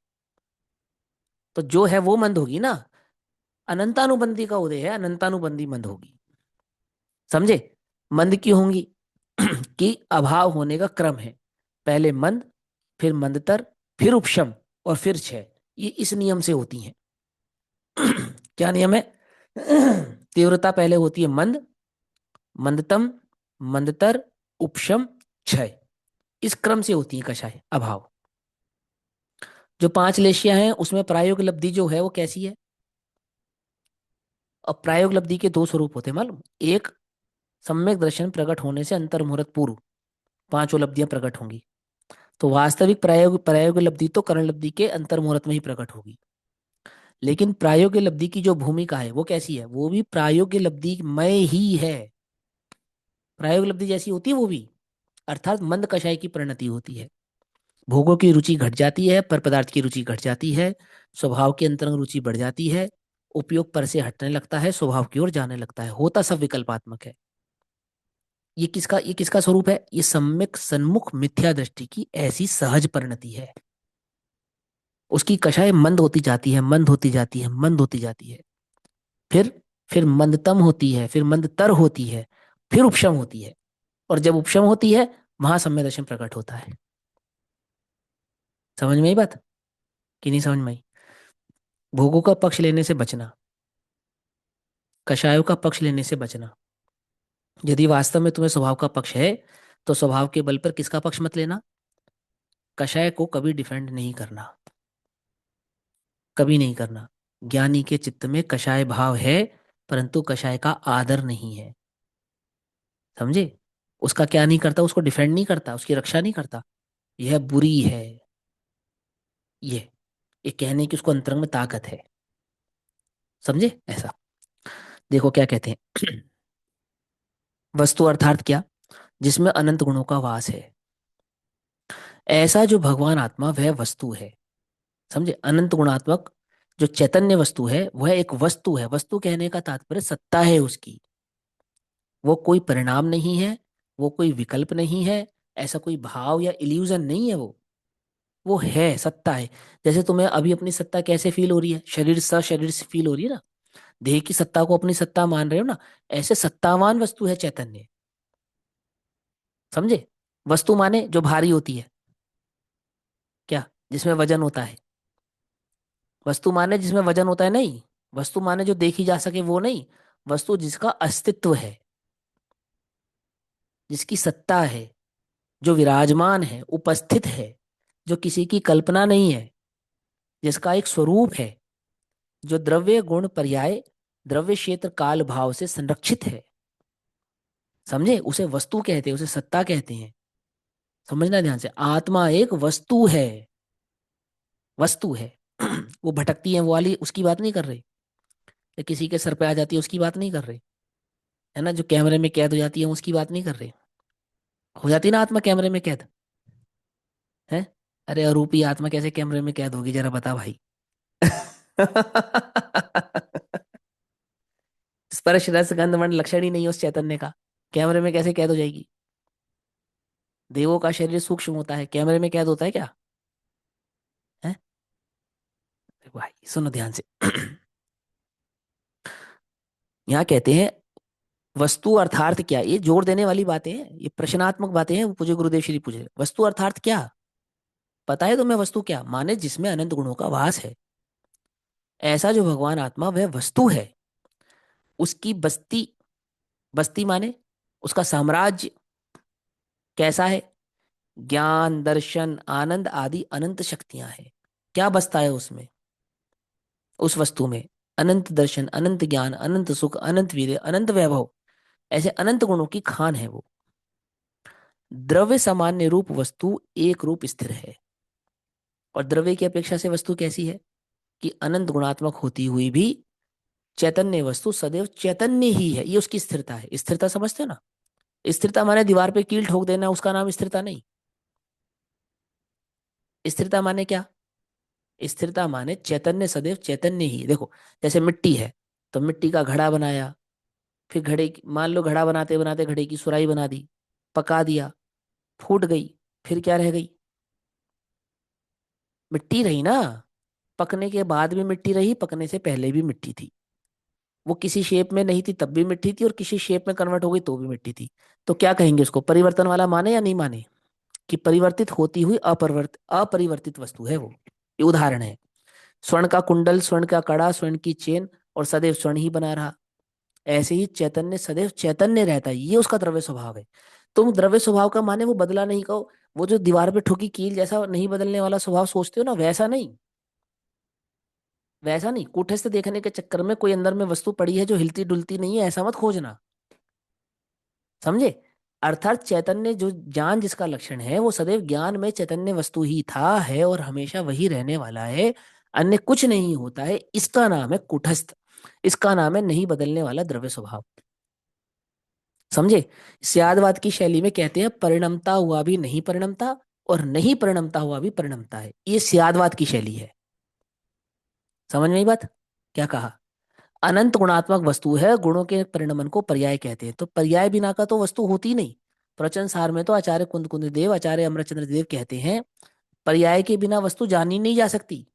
तो जो है वो मंद होगी ना। अनंतानुबंधी का उदय है, अनंतानुबंधी मंद होगी। समझे? मंद क्यों होंगी? कि अभाव होने का क्रम है। पहले मंद, फिर मंदतर, फिर उपशम और फिर क्षय। ये इस नियम से होती हैं। क्या नियम है? तीव्रता पहले होती है मंद, मंदतम, मंदतर, उपशम, क्षय। इस क्रम से होती है कषाय, अभाव। जो पांच लेशियां हैं उसमें प्रायोग लब्धि जो है वो कैसी है? अब प्रायोग लब्धि के दो स्वरूप होते हैं मालूम? एक, सम्यक दर्शन प्रकट होने से अंतर मुहूर्त पूर्व पांच उपलब्धियां प्रकट होंगी। तो वास्तविक प्रायोग प्रायोग लब्धि तो करण लब्धि के अंतर मुहूर्त में ही प्रकट होगी। लेकिन प्रायोगिक लब्धि की जो भूमिका है वो कैसी है? वो भी प्रायोगिक लब्धि मय ही है। प्रायोगिक लब्धि जैसी होती है वो भी, अर्थात मंद कषाय की परिणति होती है। भोगों की रुचि घट जाती है, पर पदार्थ की रुचि घट जाती है, स्वभाव की अंतरंग रुचि बढ़ जाती है, उपयोग पर से हटने लगता है, स्वभाव की ओर जाने लगता है। होता सब विकल्पात्मक है। ये किसका स्वरूप है? ये सम्यक सन्मुख मिथ्या दृष्टि की ऐसी सहज परिणति है। उसकी कषाय मंद होती जाती है, मंद होती जाती है, मंद होती जाती है। फिर फिर मंदतम होती है, फिर मंदतर होती है, फिर उपशम होती है। और जब उपशम होती है वहां सम्यक दर्शन प्रकट होता है। समझ में आई बात कि नहीं समझ में आई? भोगों का पक्ष लेने से बचना, कषायों का पक्ष लेने से बचना। यदि वास्तव में तुम्हें स्वभाव का पक्ष है तो स्वभाव के बल पर किसका पक्ष मत लेना? कषाय को कभी डिफेंड नहीं करना, कभी नहीं करना। ज्ञानी के चित्त में कषाय भाव है, परंतु कषाय का आदर नहीं है। समझे? उसका क्या नहीं करता, उसको डिफेंड नहीं करता, उसकी रक्षा नहीं करता। यह बुरी है, ये ये कहने की उसको अंतरंग में ताकत है। समझे ऐसा? देखो क्या कहते हैं। वस्तु अर्थात क्या? जिसमें अनंत गुणों का वास है। ऐसा जो भगवान आत्मा वह वस्तु है। समझे? अनंत गुणात्मक जो चैतन्य वस्तु है वह एक वस्तु है। वस्तु कहने का तात्पर्य सत्ता है उसकी। वो कोई परिणाम नहीं है, वो कोई विकल्प नहीं है, ऐसा कोई भाव या इल्यूजन नहीं है। वो है, सत्ता है। जैसे तुम्हें अभी अपनी सत्ता कैसे फील हो रही है, शरीर सा शरीर से फील हो रही है ना, देह की सत्ता को अपनी सत्ता मान रहे हो ना, ऐसे सत्तावान वस्तु है चैतन्य। समझे? वस्तु माने जो भारी होती है, क्या? जिसमें वजन होता है। वस्तु माने जिसमें वजन होता है नहीं। वस्तु माने जो देखी जा सके वो नहीं। वस्तु जिसका अस्तित्व है, जिसकी सत्ता है, जो विराजमान है, उपस्थित है, जो किसी की कल्पना नहीं है, जिसका एक स्वरूप है, जो द्रव्य गुण पर्याय द्रव्य क्षेत्र काल भाव से संरक्षित है। समझे? उसे वस्तु कहते हैं, उसे सत्ता कहते हैं। समझना ध्यान से, आत्मा एक वस्तु है। वस्तु है। वो भटकती है वो वाली उसकी बात नहीं कर रहे, या किसी के सर पे आ जाती है उसकी बात नहीं कर रहे, है ना, जो कैमरे में कैद हो जाती है उसकी बात नहीं कर रहे। हो जाती है ना आत्मा कैमरे में कैद, है? अरे अरूपी आत्मा कैसे कैमरे में कैद होगी, जरा बता भाई। स्पर्श रस गंध मन लक्षण ही नहीं है उस चैतन्य का, कैमरे में कैसे कैद हो जाएगी? देवों का शरीर सूक्ष्म होता है, कैमरे में कैद होता है क्या? है? भाई सुनो ध्यान से। यहाँ कहते हैं वस्तु अर्थार्थ क्या, ये जोर देने वाली बातें हैं, ये प्रश्नात्मक बातें हैं। पूज्य गुरुदेव श्री पूछ रहे वस्तु अर्थार्थ क्या। पता है तुम्हें वस्तु क्या माने? जिसमें अनंत गुणों का वास है। ऐसा जो भगवान आत्मा वह वस्तु है। उसकी बस्ती, बस्ती माने उसका साम्राज्य कैसा है? ज्ञान दर्शन आनंद आदि अनंत शक्तियां हैं। क्या बसता है उसमें, उस वस्तु में? अनंत दर्शन, अनंत ज्ञान, अनंत सुख, अनंत वीर्य, अनंत वैभव, ऐसे अनंत गुणों की खान है वो। द्रव्य सामान्य रूप वस्तु एक रूप स्थिर है। और द्रव्य की अपेक्षा से वस्तु कैसी है? कि अनंत गुणात्मक होती हुई भी चैतन्य वस्तु सदैव चैतन्य ही है। ये उसकी स्थिरता है। स्थिरता समझते हो ना? स्थिरता माने दीवार पे कील ठोक देना, उसका नाम स्थिरता नहीं। स्थिरता माने क्या? स्थिरता माने चैतन्य सदैव चैतन्य ही। देखो, जैसे मिट्टी है, तो मिट्टी का घड़ा बनाया, फिर मान लो घड़ा बनाते बनाते घड़े की सुराही बना दी, पका दिया, फूट गई, फिर क्या रह गई? मिट्टी रही ना। पकने के बाद भी मिट्टी रही, पकने से पहले भी मिट्टी थी। वो किसी शेप में नहीं थी तब भी मिट्टी थी, और किसी शेप में कन्वर्ट हो गई तो भी मिट्टी थी। तो क्या कहेंगे उसको, परिवर्तन वाला माने या नहीं माने? कि परिवर्तित होती हुई अपरिवर्तित वस्तु है वो। ये उदाहरण है। स्वर्ण का कुंडल, स्वर्ण का कड़ा, स्वर्ण की चेन, और सदैव स्वर्ण ही बना रहा। ऐसे ही चैतन्य सदैव चैतन्य रहता है, ये उसका द्रव्य स्वभाव है। तुम द्रव्य स्वभाव का माने वो बदला नहीं कहो। वो जो दीवार पे ठोकी कील जैसा नहीं बदलने वाला स्वभाव सोचते हो ना, वैसा नहीं। वैसा नहीं, कूटस्थ देखने के चक्कर में कोई अंदर में वस्तु पड़ी है जो हिलती डुलती नहीं है, ऐसा मत खोजना। समझे? अर्थात चैतन्य जो ज्ञान जिसका लक्षण है, वो सदैव ज्ञान में चैतन्य वस्तु ही था, है और हमेशा वही रहने वाला है। अन्य कुछ नहीं होता है। इसका नाम है कूटस्थ। इसका नाम है नहीं बदलने वाला द्रव्य स्वभाव। समझे? स्यादवाद की शैली में कहते हैं परिणमता हुआ भी नहीं परिणमता, और नहीं परिणमता हुआ भी परिणमता है। ये स्यादवाद की शैली है। समझ में आई बात? क्या कहा? अनंत गुणात्मक वस्तु है, गुणों के परिणमन को पर्याय कहते हैं। तो पर्याय बिना का तो वस्तु होती ही नहीं। प्रवचन सार में तो आचार्य कुंद कुंद देव, आचार्य अमरचंद्र देव कहते हैं पर्याय के बिना वस्तु जानी नहीं जा सकती।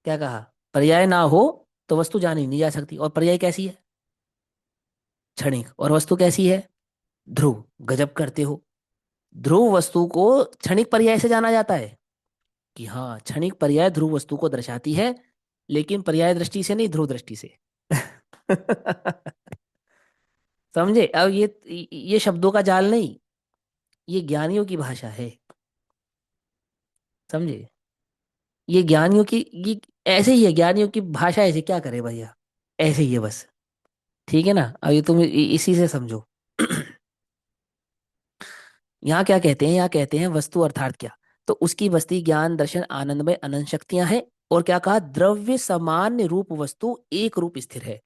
क्या कहा? पर्याय ना हो तो वस्तु जानी नहीं जा सकती। और पर्याय कैसी है? क्षणिक। और वस्तु कैसी है? ध्रुव। गजब करते हो। ध्रुव वस्तु को क्षणिक पर्याय से जाना जाता है। कि हाँ, क्षणिक पर्याय ध्रुव वस्तु को दर्शाती है, लेकिन पर्याय दृष्टि से नहीं, ध्रुव दृष्टि से। समझे? अब ये शब्दों का जाल नहीं, ये ज्ञानियों की भाषा है। समझे? ये ज्ञानियों की, ये ऐसे ही है, ज्ञानियों की भाषा ऐसे, क्या करे भैया, ऐसे ही है बस। ठीक है ना, अब ये तुम इसी से समझो। यहाँ क्या कहते हैं, यहाँ कहते हैं वस्तु अर्थात क्या, तो उसकी वस्ती ज्ञान दर्शन आनंद में अनंत शक्तियां हैं। और क्या कहा, द्रव्य सामान्य रूप वस्तु एक रूप स्थिर है।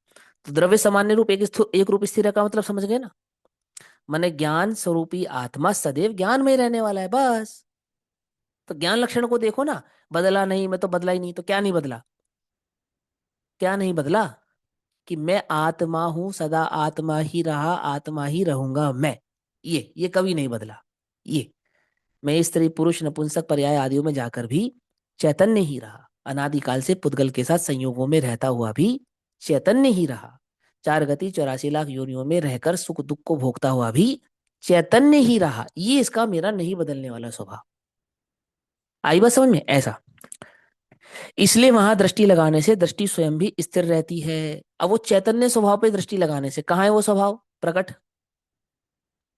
तो द्रव्य सामान्य रूप एक रूप स्थिर है का मतलब समझ गए ना? माने ज्ञान स्वरूपी आत्मा सदैव ज्ञान में ही रहने वाला है बस। तो ज्ञान लक्षण को देखो ना, बदला नहीं, मैं तो बदला ही नहीं, तो क्या नहीं बदला, क्या नहीं बदला? कि मैं आत्मा हूं, सदा आत्मा ही रहा, आत्मा ही रहूंगा मैं। ये कभी नहीं बदला। ये मैं स्त्री पुरुष नपुंसक पर्याय आदियों में जाकर भी चैतन्य ही रहा, अनादिकाल से पुद्गल के साथ संयोगों में रहता हुआ भी चैतन्य ही रहा, चार गति 84 लाख योनियों में रहकर सुख दुख को भोगता हुआ भी चैतन्य ही रहा। ये इसका मेरा नहीं बदलने वाला स्वभाव। आई बात समझ में? ऐसा, इसलिए वहां दृष्टि लगाने से दृष्टि स्वयं भी स्थिर रहती है। अब वो चैतन्य स्वभाव पे दृष्टि लगाने से कहाँ है वो स्वभाव प्रकट?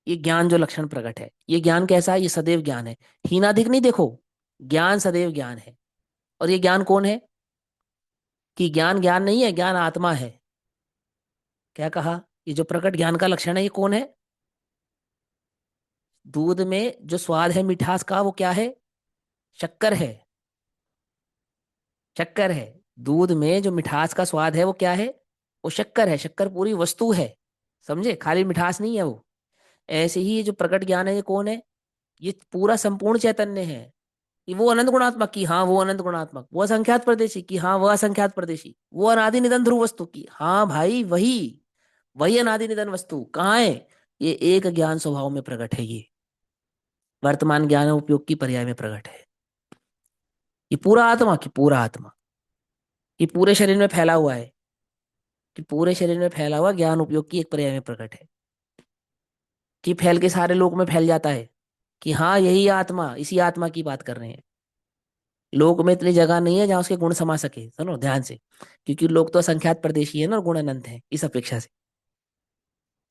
ये ज्ञान जो लक्षण प्रकट है, ये ज्ञान कैसा है? ये सदैव ज्ञान है, हीनाधिक नहीं देखो, ज्ञान सदैव ज्ञान है। और ये ज्ञान कौन है? कि ज्ञान ज्ञान नहीं है, ज्ञान आत्मा है। क्या कहा? ये जो प्रकट ज्ञान का लक्षण है, ये कौन है? दूध में जो स्वाद है मिठास का, वो क्या है? शक्कर है, शक्कर है। दूध में जो मिठास का स्वाद है वो क्या है? वो शक्कर है, शक्कर पूरी वस्तु है। समझे? खाली मिठास नहीं है वो। ऐसे ही ये जो प्रकट ज्ञान है, ये कौन है? ये पूरा संपूर्ण चैतन्य है। कि वो अनंत गुणात्मक की, हाँ वो अनंत गुणात्मक, वो असंख्यात प्रदेशी की, हाँ वह असंख्यात प्रदेशी, वो अनादि निधन ध्रुव वस्तु की, हाँ भाई वही, वही अनादि निधन वस्तु कहाँ है? ये एक ज्ञान स्वभाव में प्रकट है। ये वर्तमान ज्ञान उपयोग की पर्याय में प्रकट है। ये पूरा आत्मा की, पूरा आत्मा, ये पूरे शरीर में फैला हुआ है, कि पूरे शरीर में फैला हुआ ज्ञान उपयोग की एक पर्याय में प्रकट है। कि फैल के सारे लोक में फैल जाता है, कि हाँ यही आत्मा, इसी आत्मा की बात कर रहे हैं। लोक में इतनी जगह नहीं है जहां उसके गुण समा सके, सुनो ध्यान से, क्योंकि लोग तो असंख्यात प्रदेशी है ना, और गुण अनंत है इस अपेक्षा से।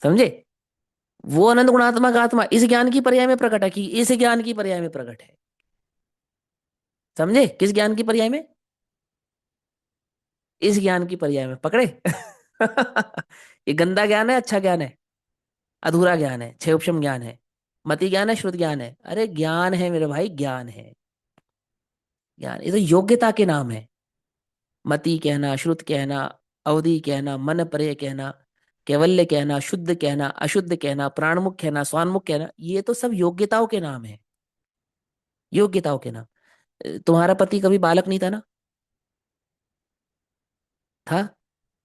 समझे? वो अनंत गुणात्मक आत्मा इस ज्ञान की पर्याय में प्रकट है, कि इस ज्ञान की पर्याय में प्रकट है। समझे? किस ज्ञान की पर्याय में? इस ज्ञान की पर्याय में पकड़े। ये गंदा ज्ञान है, अच्छा ज्ञान है? अधूरा ज्ञान है, छह उपशम ज्ञान है, मति ज्ञान है, श्रुत ज्ञान है? अरे ज्ञान है मेरे भाई, ज्ञान है। ज्ञान, ये तो योग्यता के नाम है। मति कहना, श्रुत कहना, अवधि कहना, मन परे कहना, कैवल्य कहना, शुद्ध कहना, अशुद्ध कहना, प्राणमुख कहना, स्वान्मुख कहना, ये तो सब योग्यताओं के नाम है। योग्यताओं के नाम। तुम्हारा पति कभी बालक नहीं था ना? था।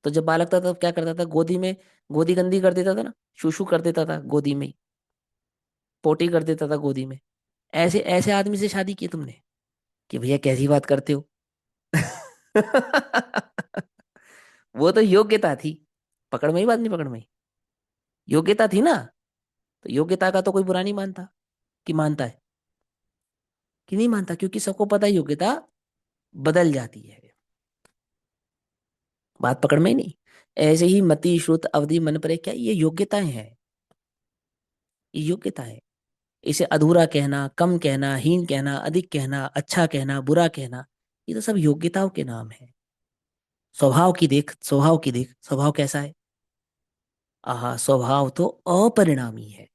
तो जब बालक था तब क्या करता था? गोदी में, गोदी गंदी कर देता था ना, शूशू कर देता था गोदी में ही, पोटी कर देता था गोदी में। ऐसे ऐसे आदमी से शादी की तुमने? कि भैया कैसी बात करते हो। वो तो योग्यता थी। पकड़ में ही बात, नहीं पकड़ में ही? योग्यता थी ना। तो योग्यता का तो कोई बुरा नहीं मानता, कि मानता है? कि नहीं मानता, क्योंकि सबको पता है योग्यता बदल जाती है। बात पकड़ में ही नहीं? ऐसे ही मति श्रुत अवधि मन पर क्या, ये योग्यताएं हैं, ये योग्यता है। इसे अधूरा कहना, कम कहना, हीन कहना, अधिक कहना, अच्छा कहना, बुरा कहना, ये तो सब योग्यताओं के नाम है। स्वभाव की देख, स्वभाव की देख, स्वभाव कैसा है? आहा, स्वभाव तो अपरिणामी है,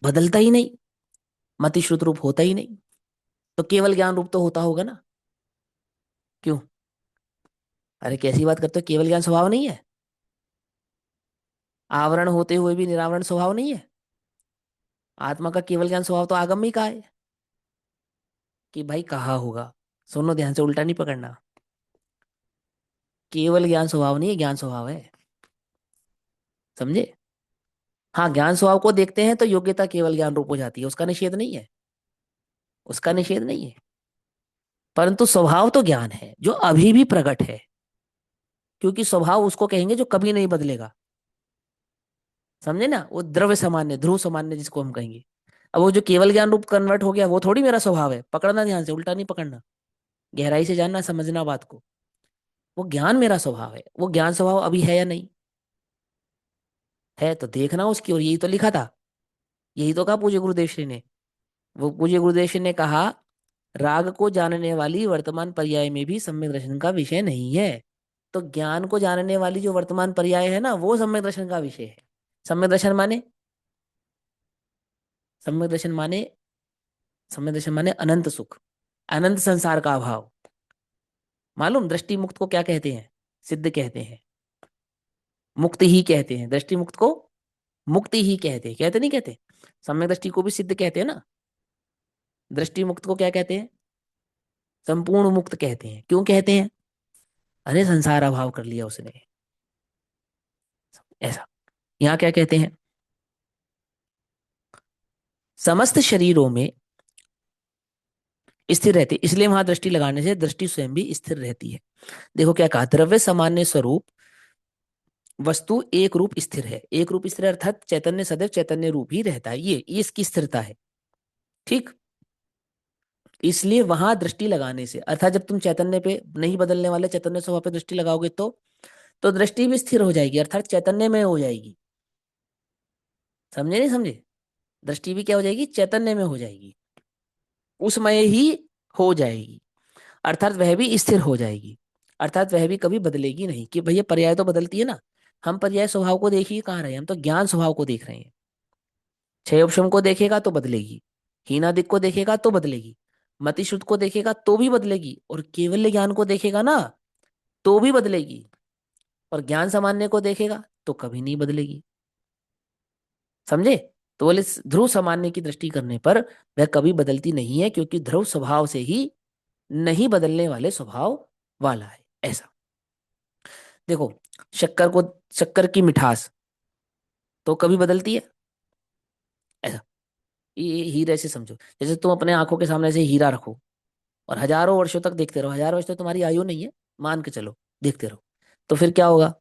बदलता ही नहीं, मति श्रुत रूप होता ही नहीं। तो केवल ज्ञान रूप तो होता होगा ना? क्यों? अरे कैसी बात करते हो, केवल ज्ञान स्वभाव नहीं है? आवरण होते हुए भी निरावरण स्वभाव नहीं है? आत्मा का केवल ज्ञान स्वभाव तो आगम में ही कहा है। कि भाई कहा होगा, सुनो ध्यान से, उल्टा नहीं पकड़ना। केवल ज्ञान स्वभाव नहीं है, ज्ञान स्वभाव है। समझे? हाँ, ज्ञान स्वभाव को देखते हैं तो योग्यता केवल ज्ञान रूप हो जाती है, उसका निषेध नहीं है, उसका निषेध नहीं है। परंतु स्वभाव तो ज्ञान है जो अभी भी प्रकट है, क्योंकि स्वभाव उसको कहेंगे जो कभी नहीं बदलेगा। समझे ना? वो द्रव्य सामान्य, ध्रुव सामान्य जिसको हम कहेंगे। अब वो जो केवल ज्ञान रूप कन्वर्ट हो गया, वो थोड़ी मेरा स्वभाव है। पकड़ना ध्यान से, उल्टा नहीं पकड़ना, गहराई से जानना, समझना बात को। वो ज्ञान मेरा स्वभाव है, वो ज्ञान स्वभाव अभी है या नहीं? है तो देखना उसकी, और यही तो लिखा था, यही तो कहा पूज्य गुरुदेव श्री ने। वो पूज्य गुरुदेव श्री ने कहा राग को जानने वाली वर्तमान पर्याय में भी सम्यक दर्शन का विषय नहीं है। तो ज्ञान को जानने वाली जो वर्तमान पर्याय है ना, वो सम्यक दर्शन का विषय है। सम्यक दर्शन माने, सम्यक दर्शन माने, सम्यक दर्शन माने अनंत सुख, अनंत संसार का अभाव। मालूम दृष्टि मुक्त को क्या कहते हैं? सिद्ध कहते हैं, मुक्त ही कहते हैं। दृष्टि मुक्त को मुक्ति ही कहते हैं, कहते नहीं कहते? सम्यक दृष्टि को भी सिद्ध कहते हैं ना। दृष्टि मुक्त को क्या कहते हैं? संपूर्ण मुक्त कहते हैं। क्यों कहते हैं? अरे संसार अभाव कर लिया उसने, ऐसा। यहाँ क्या कहते हैं? समस्त शरीरों में स्थिर रहती, इसलिए वहां दृष्टि लगाने से दृष्टि स्वयं भी स्थिर रहती है। देखो क्या कहा, द्रव्य सामान्य स्वरूप वस्तु एक रूप स्थिर है। एक रूप स्थिर अर्थात चैतन्य सदैव चैतन्य रूप ही रहता है, ये इसकी स्थिरता है। ठीक। इसलिए वहां दृष्टि लगाने से, अर्थात जब तुम चैतन्य पे नहीं बदलने वाले चैतन्य स्वभाव पे दृष्टि लगाओगे तो दृष्टि भी स्थिर हो जाएगी, अर्थात चैतन्य में हो जाएगी। समझे नहीं समझे? दृष्टि भी क्या हो जाएगी? चैतन्य में हो जाएगी, उसमय ही हो जाएगी, अर्थात वह भी स्थिर हो जाएगी। अर्थात वह भी कभी बदलेगी नहीं। कि भैया पर्याय तो बदलती है ना, हम पर्याय स्वभाव को देख ही कहाँ रहे हैं, हम तो ज्ञान स्वभाव को देख रहे हैं। क्षय उपशम को देखेगा तो बदलेगी, हीनादिक को देखेगा तो बदलेगी, मति शुद्ध को देखेगा तो भी बदलेगी, और केवल ज्ञान को देखेगा ना तो भी बदलेगी, और ज्ञान सामान्य को देखेगा तो कभी नहीं बदलेगी। समझे? तो बोले ध्रुव सामान्य की दृष्टि करने पर वह कभी बदलती नहीं है, क्योंकि ध्रुव स्वभाव से ही नहीं बदलने वाले स्वभाव वाला है, ऐसा। देखो, शक्कर को, शक्कर की मिठास तो कभी बदलती है? ऐसा। ये हीरे से समझो, जैसे तुम अपने आंखों के सामने से हीरा रखो और हजारों वर्षों तक देखते रहो, हजार वर्ष तो तुम्हारी आयु नहीं है, मान के चलो, देखते रहो, तो फिर क्या होगा?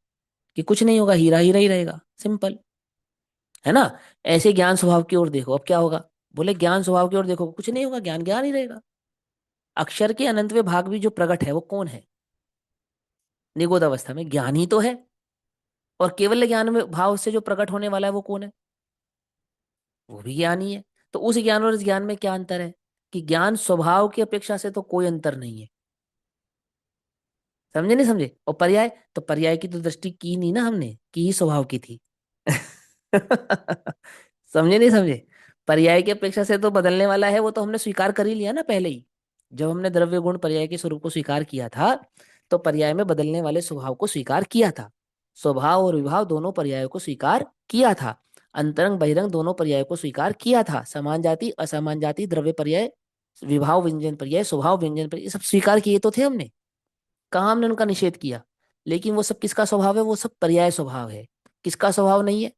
कि कुछ नहीं होगा, हीरा हीरा ही रहेगा, सिंपल। है ना? ऐसे ज्ञान स्वभाव की ओर देखो, अब क्या होगा? बोले ज्ञान स्वभाव की ओर देखो, कुछ नहीं होगा, ज्ञान ज्ञान ही रहेगा। अक्षर के अनंतवे भाग भी जो प्रकट है वो कौन है? निगोद अवस्था में ज्ञान ही तो है। और केवल ज्ञान में भाव से जो प्रकट होने वाला है वो कौन है? वो भी ज्ञान ही है। तो उस ज्ञान और इस ज्ञान में क्या अंतर है? कि ज्ञान स्वभाव की अपेक्षा से तो कोई अंतर नहीं है। समझे नहीं समझे? और पर्याय, तो पर्याय की तो दृष्टि की नहीं ना हमने, की ही स्वभाव की थी। समझे नहीं समझे? पर्याय की अपेक्षा से तो बदलने वाला है, वो तो हमने स्वीकार कर ही लिया ना पहले ही। जब हमने द्रव्य गुण पर्याय के स्वरूप को स्वीकार किया था, तो पर्याय में बदलने वाले स्वभाव को स्वीकार किया था। स्वभाव और विभाव दोनों पर्यायों को स्वीकार किया था। अंतरंग बहिरंग दोनों पर्यायों को स्वीकार किया था। समान जाति असमान जाति, द्रव्य पर्याय, विभाव व्यंजन पर्याय, स्वभाव व्यंजन पर्याय, ये सब स्वीकार किए तो थे हमने। कहाँ हमने उनका निषेध किया? लेकिन वो सब किसका स्वभाव है? वो सब पर्याय स्वभाव है। किसका स्वभाव नहीं है?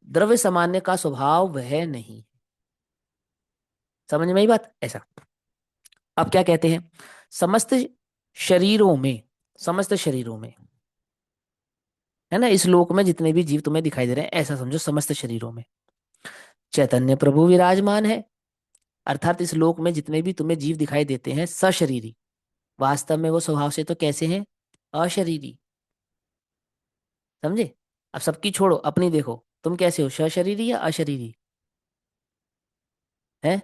द्रव्य सामान्य का स्वभाव वह नहीं। समझ में आई बात? ऐसा। अब क्या कहते हैं? समस्त शरीरों में, समस्त शरीरों में, है ना, इस लोक में जितने भी जीव तुम्हें दिखाई दे रहे हैं, ऐसा समझो, समस्त शरीरों में चैतन्य प्रभु विराजमान है। अर्थात इस लोक में जितने भी तुम्हें जीव दिखाई देते हैं सशरीरी, वास्तव में वो स्वभाव से तो कैसे हैं? अशरीरी। समझे? अब सबकी छोड़ो, अपनी देखो, तुम कैसे हो, सशरीरी या अशरीरी? है?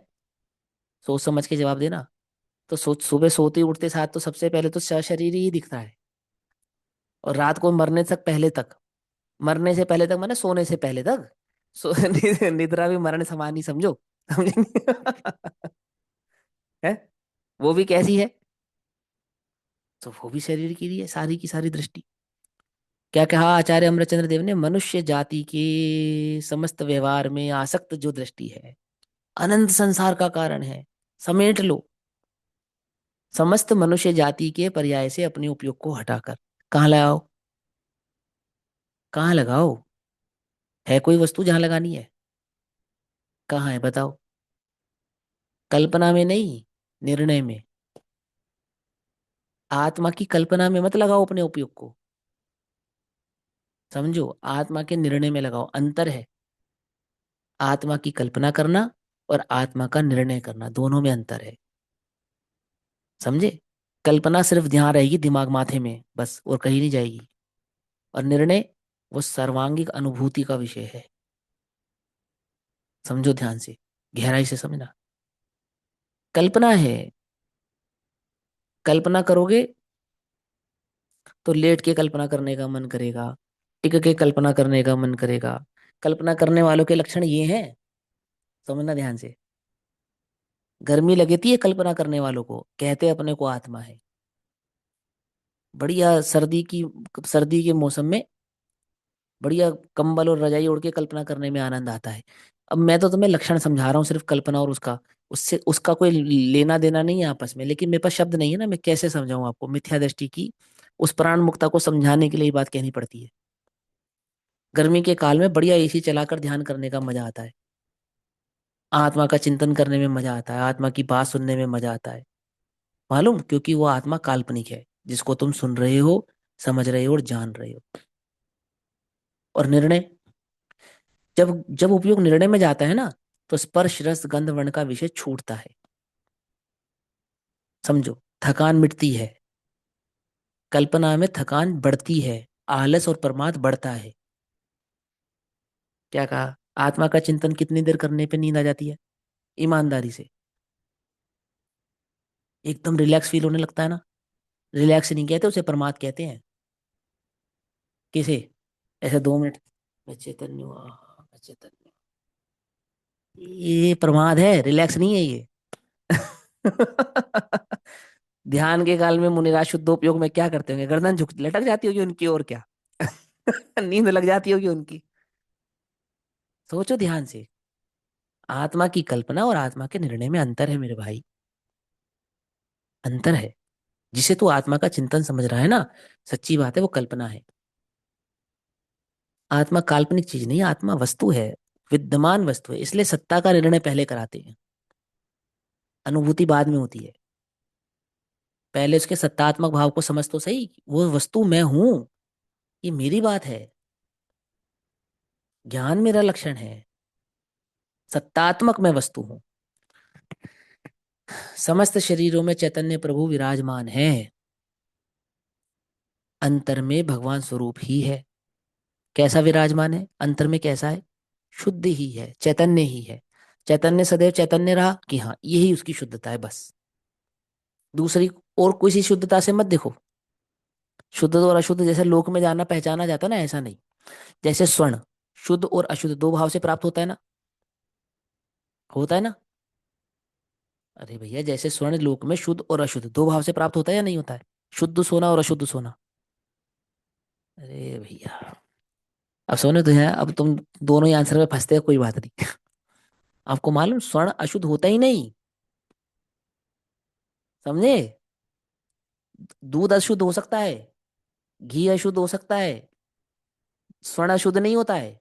सोच समझ के जवाब देना। तो सोच, सुबह सोते उठते साथ तो सबसे पहले तो सशरीरी ही दिखता है, और रात को मरने तक पहले तक, मरने से पहले तक माने सोने से पहले तक, निद्रा भी मरण समान ही समझो। समझे नहीं? है? वो भी कैसी है? तो वो भी शरीर की ही है, सारी की सारी दृष्टि। क्या कहा आचार्य अमरचंद्र देव ने? मनुष्य जाति के समस्त व्यवहार में आसक्त जो दृष्टि है, अनंत संसार का कारण है, समेट लो। समस्त मनुष्य जाति के पर्याय से अपने उपयोग को हटाकर कहाँ लगाओ? कहाँ लगाओ? है कोई वस्तु जहां लगानी है? कहाँ है बताओ? कल्पना में नहीं, निर्णय में। आत्मा की कल्पना में मत लगाओ अपने उपयोग को, समझो, आत्मा के निर्णय में लगाओ। अंतर है आत्मा की कल्पना करना और आत्मा का निर्णय करना, दोनों में अंतर है। समझे? कल्पना सिर्फ ध्यान रहेगी दिमाग माथे में बस, और कहीं नहीं जाएगी। और निर्णय, वो सर्वांगिक अनुभूति का विषय है। समझो ध्यान से, गहराई से समझना। कल्पना है, कल्पना करोगे तो लेट के कल्पना करने का मन करेगा, टिक के कल्पना करने का मन करेगा। कल्पना करने वालों के लक्षण ये हैं, समझना ध्यान से। गर्मी लगती है कल्पना करने वालों को, कहते अपने को आत्मा है। बढ़िया सर्दी के मौसम में बढ़िया कंबल और रजाई ओढ़ के कल्पना करने में आनंद आता है। अब मैं तो तुम्हें लक्षण समझा रहा हूँ सिर्फ, कल्पना और उसका, उससे उसका कोई लेना देना नहीं है आपस में, लेकिन मेरे पास शब्द नहीं है ना, मैं कैसे समझाऊं आपको मिथ्या दृष्टि की उस प्राण मुक्ता को समझाने के लिए ये बात कहनी पड़ती है। गर्मी के काल में बढ़िया एसी चलाकर ध्यान करने का मजा आता है, आत्मा का चिंतन करने में मजा आता है, आत्मा की बात सुनने में मजा आता है। मालूम, क्योंकि वो आत्मा काल्पनिक है जिसको तुम सुन रहे हो, समझ रहे हो और जान रहे हो। और निर्णय, जब जब उपयोग निर्णय में जाता है ना, तो स्पर्श रस गंध वर्ण का विषय छूटता है। समझो, थकान मिटती है, कल्पना में थकान बढ़ती है, आलस और प्रमाद बढ़ता है। क्या कहा? आत्मा का चिंतन कितनी देर करने पे नींद आ जाती है? ईमानदारी से। एकदम रिलैक्स फील होने लगता है ना। रिलैक्स नहीं कहते उसे, प्रमाद कहते हैं। किसे? ऐसे 2 मिनट मैं चैतन्य हूँ, मैं चैतन्य हूँ। ये प्रमाद है, रिलैक्स नहीं है ये। ध्यान के काल में मुनिराज शुद्ध उपयोग में क्या करते होंगे? गर्दन झुक लटक जाती होगी उनकी, और क्या। नींद लग जाती होगी उनकी। सोचो ध्यान से। आत्मा की कल्पना और आत्मा के निर्णय में अंतर है मेरे भाई, अंतर है। जिसे तू आत्मा का चिंतन समझ रहा है ना, सच्ची बात है, वो कल्पना है। आत्मा काल्पनिक चीज नहीं, आत्मा वस्तु है, विद्यमान वस्तु है, इसलिए सत्ता का निर्णय पहले कराते हैं, अनुभूति बाद में होती है। पहले उसके सत्तात्मक भाव को समझ तो सही, वो वस्तु मैं हूं, ये मेरी बात है, ज्ञान मेरा लक्षण है, सत्तात्मक मैं वस्तु हूं। समस्त शरीरों में चैतन्य प्रभु विराजमान है, अंतर में भगवान स्वरूप ही है। कैसा विराजमान है अंतर में? कैसा है? शुद्ध ही है, चैतन्य ही है। चैतन्य सदैव चैतन्य रहा कि हाँ, यही उसकी शुद्धता है बस। दूसरी और किसी शुद्धता से मत देखो। शुद्ध और अशुद्ध जैसे लोक में जाना पहचाना जाता ना, ऐसा नहीं। जैसे स्वर्ण, शुद्ध और अशुद्ध दो भाव से प्राप्त होता है ना, होता है ना। अरे भैया, जैसे स्वर्ण लोक में शुद्ध और अशुद्ध दो भाव से प्राप्त होता है या नहीं होता है? शुद्ध सोना और अशुद्ध सोना। अरे भैया, अब सोने तो है, अब तुम दोनों ही आंसर में फंसते हो, कोई बात नहीं। आपको मालूम, स्वर्ण अशुद्ध होता ही नहीं, समझे? दूध अशुद्ध हो सकता है, घी अशुद्ध हो सकता है, स्वर्ण अशुद्ध नहीं होता है।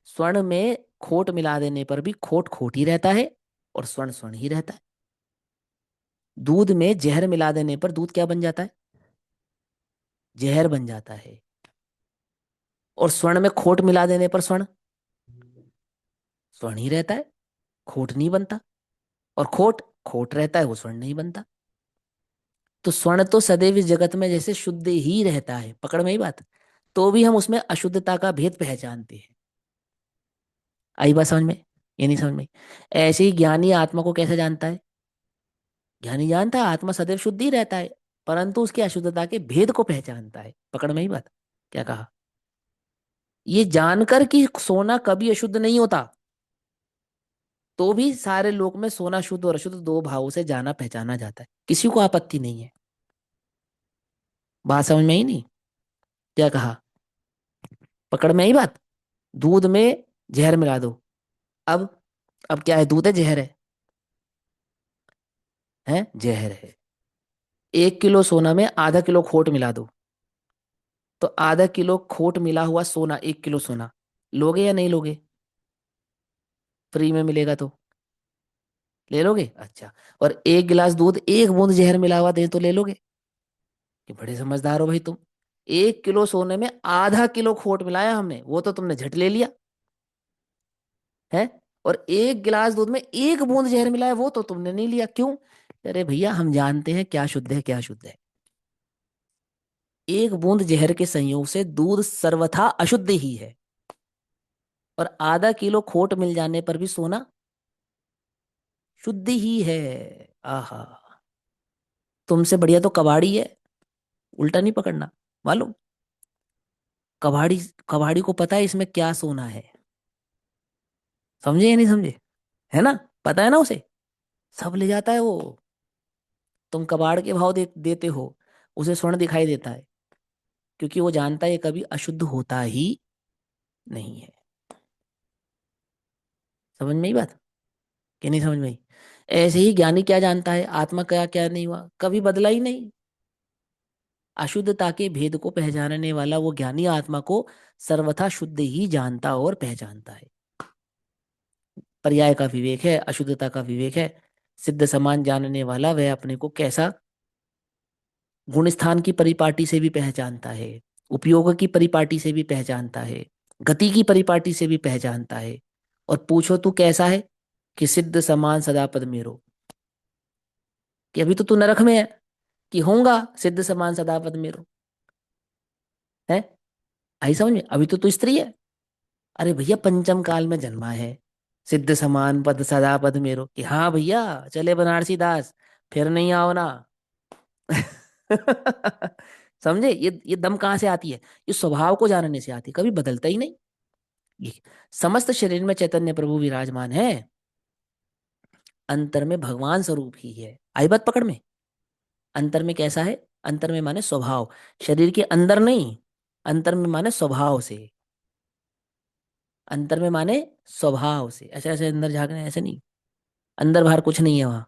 स्वर्ण में खोट मिला देने पर भी खोट खोट ही रहता है, और स्वर्ण स्वर्ण ही रहता है। दूध में जहर मिला देने पर दूध क्या बन जाता है? जहर बन जाता है। और स्वर्ण में खोट मिला देने पर स्वर्ण स्वर्ण ही रहता है, खोट नहीं बनता। और खोट खोट रहता है, वो स्वर्ण नहीं बनता। तो स्वर्ण तो सदैव इस जगत में जैसे शुद्ध ही रहता है, पकड़ में ही बात। तो भी हम उसमें अशुद्धता का भेद पहचानते हैं। आई बात समझ में? ये नहीं समझ में? ऐसे ही ज्ञानी आत्मा को कैसे जानता है? ज्ञानी जानता है आत्मा सदैव शुद्ध ही रहता है, परंतु उसकी अशुद्धता के भेद को पहचानता है। पकड़ में ही बात। क्या कहा? ये जानकर कि सोना कभी अशुद्ध नहीं होता, तो भी सारे लोक में सोना शुद्ध और अशुद्ध दो भावों से जाना पहचाना जाता है, किसी को आपत्ति नहीं है। बात समझ में ही नहीं? क्या कहा? पकड़ में ही बात। दूध में जहर मिला दो। अब अब क्या है? दूध है, जहर है जहर है। 1 किलो सोना में आधा किलो खोट मिला दो, तो आधा किलो खोट मिला हुआ सोना, 1 किलो सोना लोगे या नहीं लोगे? फ्री में मिलेगा तो ले लोगे, अच्छा। और 1 गिलास दूध, 1 बूंद जहर मिला हुआ दे तो ले लोगे? कि बड़े समझदार हो भाई तुम। 1 किलो सोने में आधा किलो खोट मिलाया हमने, वो तो तुमने झट ले लिया है। और 1 गिलास दूध में 1 बूंद जहर मिलाया, वो तो तुमने नहीं लिया, क्यों? अरे भैया, हम जानते हैं क्या शुद्ध है क्या शुद्ध है। 1 बूंद जहर के संयोग से दूध सर्वथा अशुद्ध ही है, और आधा किलो खोट मिल जाने पर भी सोना शुद्ध ही है। आहा, तुमसे बढ़िया तो कबाड़ी है। उल्टा नहीं पकड़ना, मालूम। कबाड़ी, कबाड़ी को पता है इसमें क्या सोना है। समझे या नहीं समझे? है ना? पता है ना उसे। सब ले जाता है वो। तुम कबाड़ के भाव देते हो, उसे स्वर्ण दिखाई देता है, क्योंकि वो जानता है ये कभी अशुद्ध होता ही नहीं है। समझ में ही बात कि नहीं समझ में आई? ऐसे ही ज्ञानी क्या जानता है, आत्मा क्या क्या नहीं हुआ, कभी बदला ही नहीं। अशुद्धता के भेद को पहचानने वाला वो ज्ञानी आत्मा को सर्वथा शुद्ध ही जानता और पहचानता है। पर्याय का विवेक है, अशुद्धता का विवेक है। सिद्ध समान जानने वाला वह अपने को कैसा, गुण स्थान की परिपाटी से भी पहचानता है, उपयोग की परिपाटी से भी पहचानता है, गति की परिपाटी से भी पहचानता है। और पूछो तू कैसा है, कि सिद्ध समान सदा पद मेरो। कि अभी तो तू नरक में है, कि होऊंगा सिद्ध समान सदा पद मेरो। है? आई समझ में? अभी तो तू स्त्री है। अरे भैया पंचम काल में जन्मा है, सिद्ध समान पद सदा पद मेरो, कि हाँ भैया चले बनारसी दास, फिर नहीं आओ ना। समझे? ये दम कहाँ से आती है? ये स्वभाव को जानने से आती है, कभी बदलता ही नहीं। ये समस्त शरीर में चैतन्य प्रभु विराजमान है, अंतर में भगवान स्वरूप ही है। आई बात पकड़ में? अंतर में कैसा है? अंतर में माने स्वभाव, शरीर के अंदर नहीं। अंतर में माने स्वभाव से। अंतर में माने स्वभाव से, ऐसे ऐसे अंदर झांकने ऐसे नहीं। अंदर बाहर कुछ नहीं है वहां।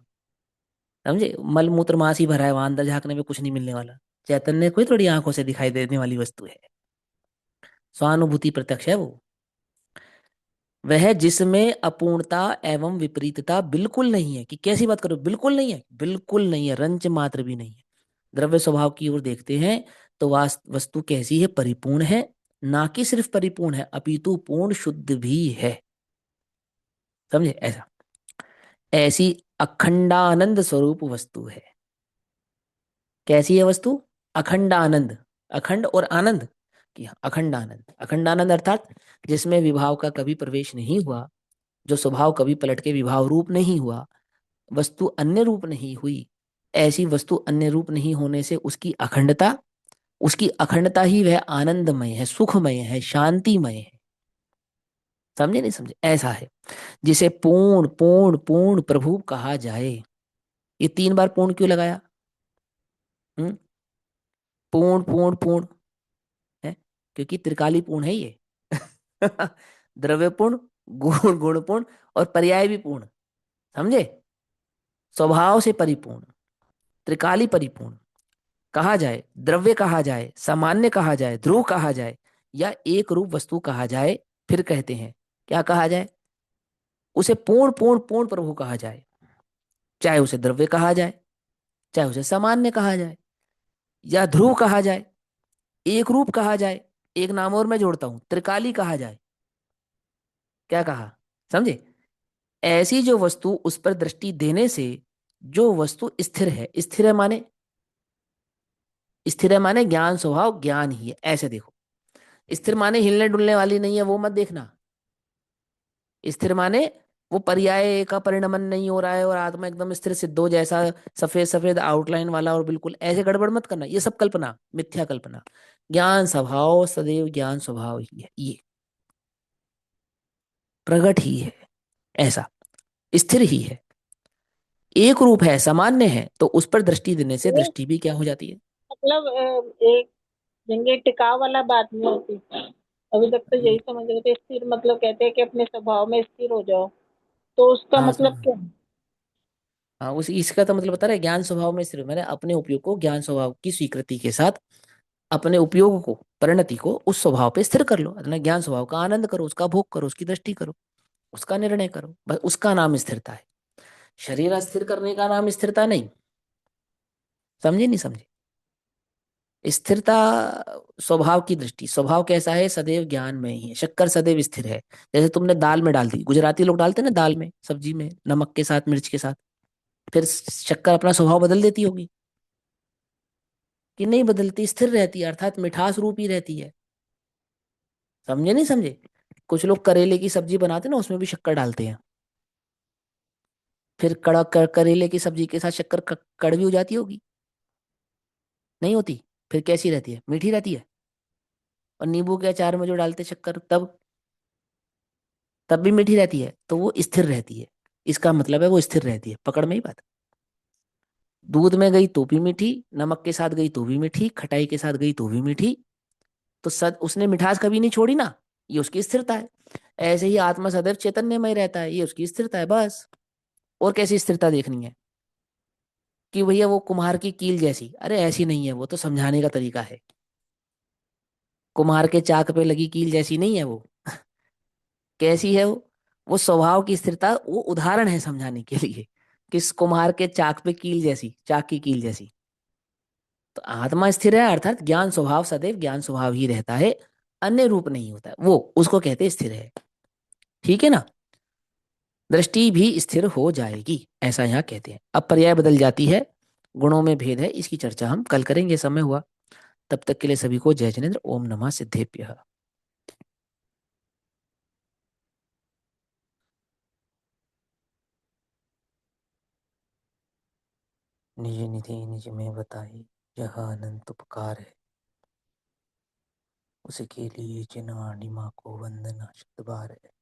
समझे? मल मूत्र मांस ही भरा है वहां, अंदर झांकने में कुछ नहीं मिलने वाला। चैतन्य कोई थोड़ी आंखों से दिखाई देने वाली वस्तु है। स्वानुभूति प्रत्यक्ष है वो। वह जिसमें अपूर्णता एवं विपरीतता बिल्कुल नहीं है। कि कैसी बात करो, बिल्कुल नहीं है, बिल्कुल नहीं है, रंच मात्र भी नहीं है। द्रव्य स्वभाव की ओर देखते हैं तो वस्तु कैसी है? परिपूर्ण है। ना कि सिर्फ परिपूर्ण है, अपितु पूर्ण शुद्ध भी है। समझे? ऐसा, ऐसी अखंडानंद स्वरूप वस्तु है। कैसी है वस्तु? अखंड आनंद। अखंड और आनंद, कि हाँ, अखंड आनंद। अखंड आनंद अर्थात जिसमें विभाव का कभी प्रवेश नहीं हुआ, जो स्वभाव कभी पलट के विभाव रूप नहीं हुआ, वस्तु अन्य रूप नहीं हुई। ऐसी वस्तु अन्य रूप नहीं होने से उसकी अखंडता, उसकी अखंडता ही वह आनंदमय है, सुखमय है, शांतिमय है। समझे नहीं समझे? ऐसा है जिसे पूर्ण पूर्ण पूर्ण प्रभु कहा जाए। ये 3 बार पूर्ण क्यों लगाया? हम्म? पूर्ण पूर्ण पूर्ण है, क्योंकि त्रिकाली पूर्ण है ये। द्रव्य पूर्ण, गुण पूर्ण, और पर्याय भी पूर्ण। समझे? स्वभाव से परिपूर्ण, त्रिकाली परिपूर्ण कहा जाए, द्रव्य कहा जाए, सामान्य कहा जाए, ध्रुव कहा जाए, या एक रूप वस्तु कहा जाए, फिर कहते हैं क्या कहा जाए? उसे पूर्ण पूर्ण पूर्ण प्रभु कहा जाए। चाहे उसे द्रव्य कहा जाए, चाहे उसे सामान्य कहा जाए, या ध्रुव कहा जाए, एक रूप कहा जाए, एक नाम और मैं जोड़ता हूं, त्रिकाली कहा जाए। क्या कहा? समझे? ऐसी जो वस्तु, उस पर दृष्टि देने से जो वस्तु स्थिर है, स्थिर है माने, स्थिर है माने ज्ञान स्वभाव ज्ञान ही है, ऐसे देखो। स्थिर माने हिलने डुलने वाली नहीं है, वो मत देखना। स्थिर माने वो पर्याय का परिणमन नहीं हो रहा है और आत्मा एकदम स्थिर सिद्धो जैसा, सफेद सफेद आउटलाइन वाला, और बिल्कुल ऐसे गड़बड़ मत करना, ये सब कल्पना, मिथ्या कल्पना। ज्ञान स्वभाव सदैव ज्ञान स्वभाव ही है, ये प्रगट ही है, ऐसा स्थिर ही है, एक रूप है, सामान्य है, तो उस पर दृष्टि देने से नहीं, दृष्टि भी क्या हो जाती है? मतलब एक जंगे टिकाव वाला बात नहीं होती। अभी तक तो यही समझ रहे थे, स्थिर मतलब कहते हैं कि अपने स्वभाव में स्थिर हो जाओ, तो उसका हाँ मतलब क्या है? हाँ, उस इसका तो मतलब बता रहे ज्ञान स्वभाव में स्थिर, मैंने अपने उपयोग को ज्ञान स्वभाव की स्वीकृति के साथ अपने उपयोग को, परिणति को उस स्वभाव पे स्थिर कर लो, अपने ज्ञान स्वभाव का आनंद करो, उसका भोग करो, उसकी दृष्टि करो, उसका निर्णय करो, बस उसका नाम स्थिरता है। शरीर स्थिर करने का नाम स्थिरता नहीं। समझे नहीं समझे? स्थिरता स्वभाव की दृष्टि, स्वभाव कैसा है? सदैव ज्ञान में ही है, शक्कर सदैव स्थिर है। जैसे तुमने दाल में डाल दी, गुजराती लोग डालते हैं ना दाल में, सब्जी में, नमक के साथ, मिर्च के साथ, फिर शक्कर अपना स्वभाव बदल देती होगी कि नहीं बदलती? स्थिर रहती है, अर्थात मिठास रूप ही रहती है। समझे नहीं समझे? कुछ लोग करेले की सब्जी बनाते हैं ना, उसमें भी शक्कर डालते हैं, फिर करेले की सब्जी के साथ शक्कर कड़वी हो जाती होगी। नहीं होती। फिर कैसी रहती है? मीठी रहती है। और नींबू के अचार में जो डालते शक्कर, तब भी मीठी रहती है, तो वो स्थिर रहती है। इसका मतलब है वो स्थिर रहती है। पकड़ में ही बात। दूध में गई तो भी मीठी, नमक के साथ गई तो भी मीठी, खटाई के साथ गई तो भी मीठी। तो सद उसने मिठास कभी नहीं छोड़ी ना। ये उसकी स्थिरता है। ऐसे ही आत्मा सदैव चैतन्यमय रहता है, ये उसकी स्थिरता है बस। और कैसी स्थिरता देखनी है? कि भैया वो कुम्हार की कील जैसी, अरे ऐसी नहीं है, वो तो समझाने का तरीका है। कुम्हार के चाक पे लगी कील जैसी नहीं है वो। कैसी है वो स्वभाव की स्थिरता, वो उदाहरण है समझाने के लिए। किस कुम्हार के चाक पे कील जैसी, चाक की कील जैसी। तो आत्मा स्थिर है, अर्थात ज्ञान स्वभाव सदैव ज्ञान स्वभाव ही रहता है। अन्य रूप नहीं होता है वो, उसको कहते हैं स्थिर है। ठीक है ना? दृष्टि भी स्थिर हो जाएगी, ऐसा यहाँ कहते हैं। अब पर्याय बदल जाती है, गुणों में भेद है, इसकी चर्चा हम कल करेंगे, समय हुआ। तब तक के लिए सभी को जय जिनेन्द्र। ओम नमः सिद्धेभ्यः। निज निधि निज में बताई, यह अनंत उपकार है। उसके लिए जिन आनिमा को वंदना शत बार है।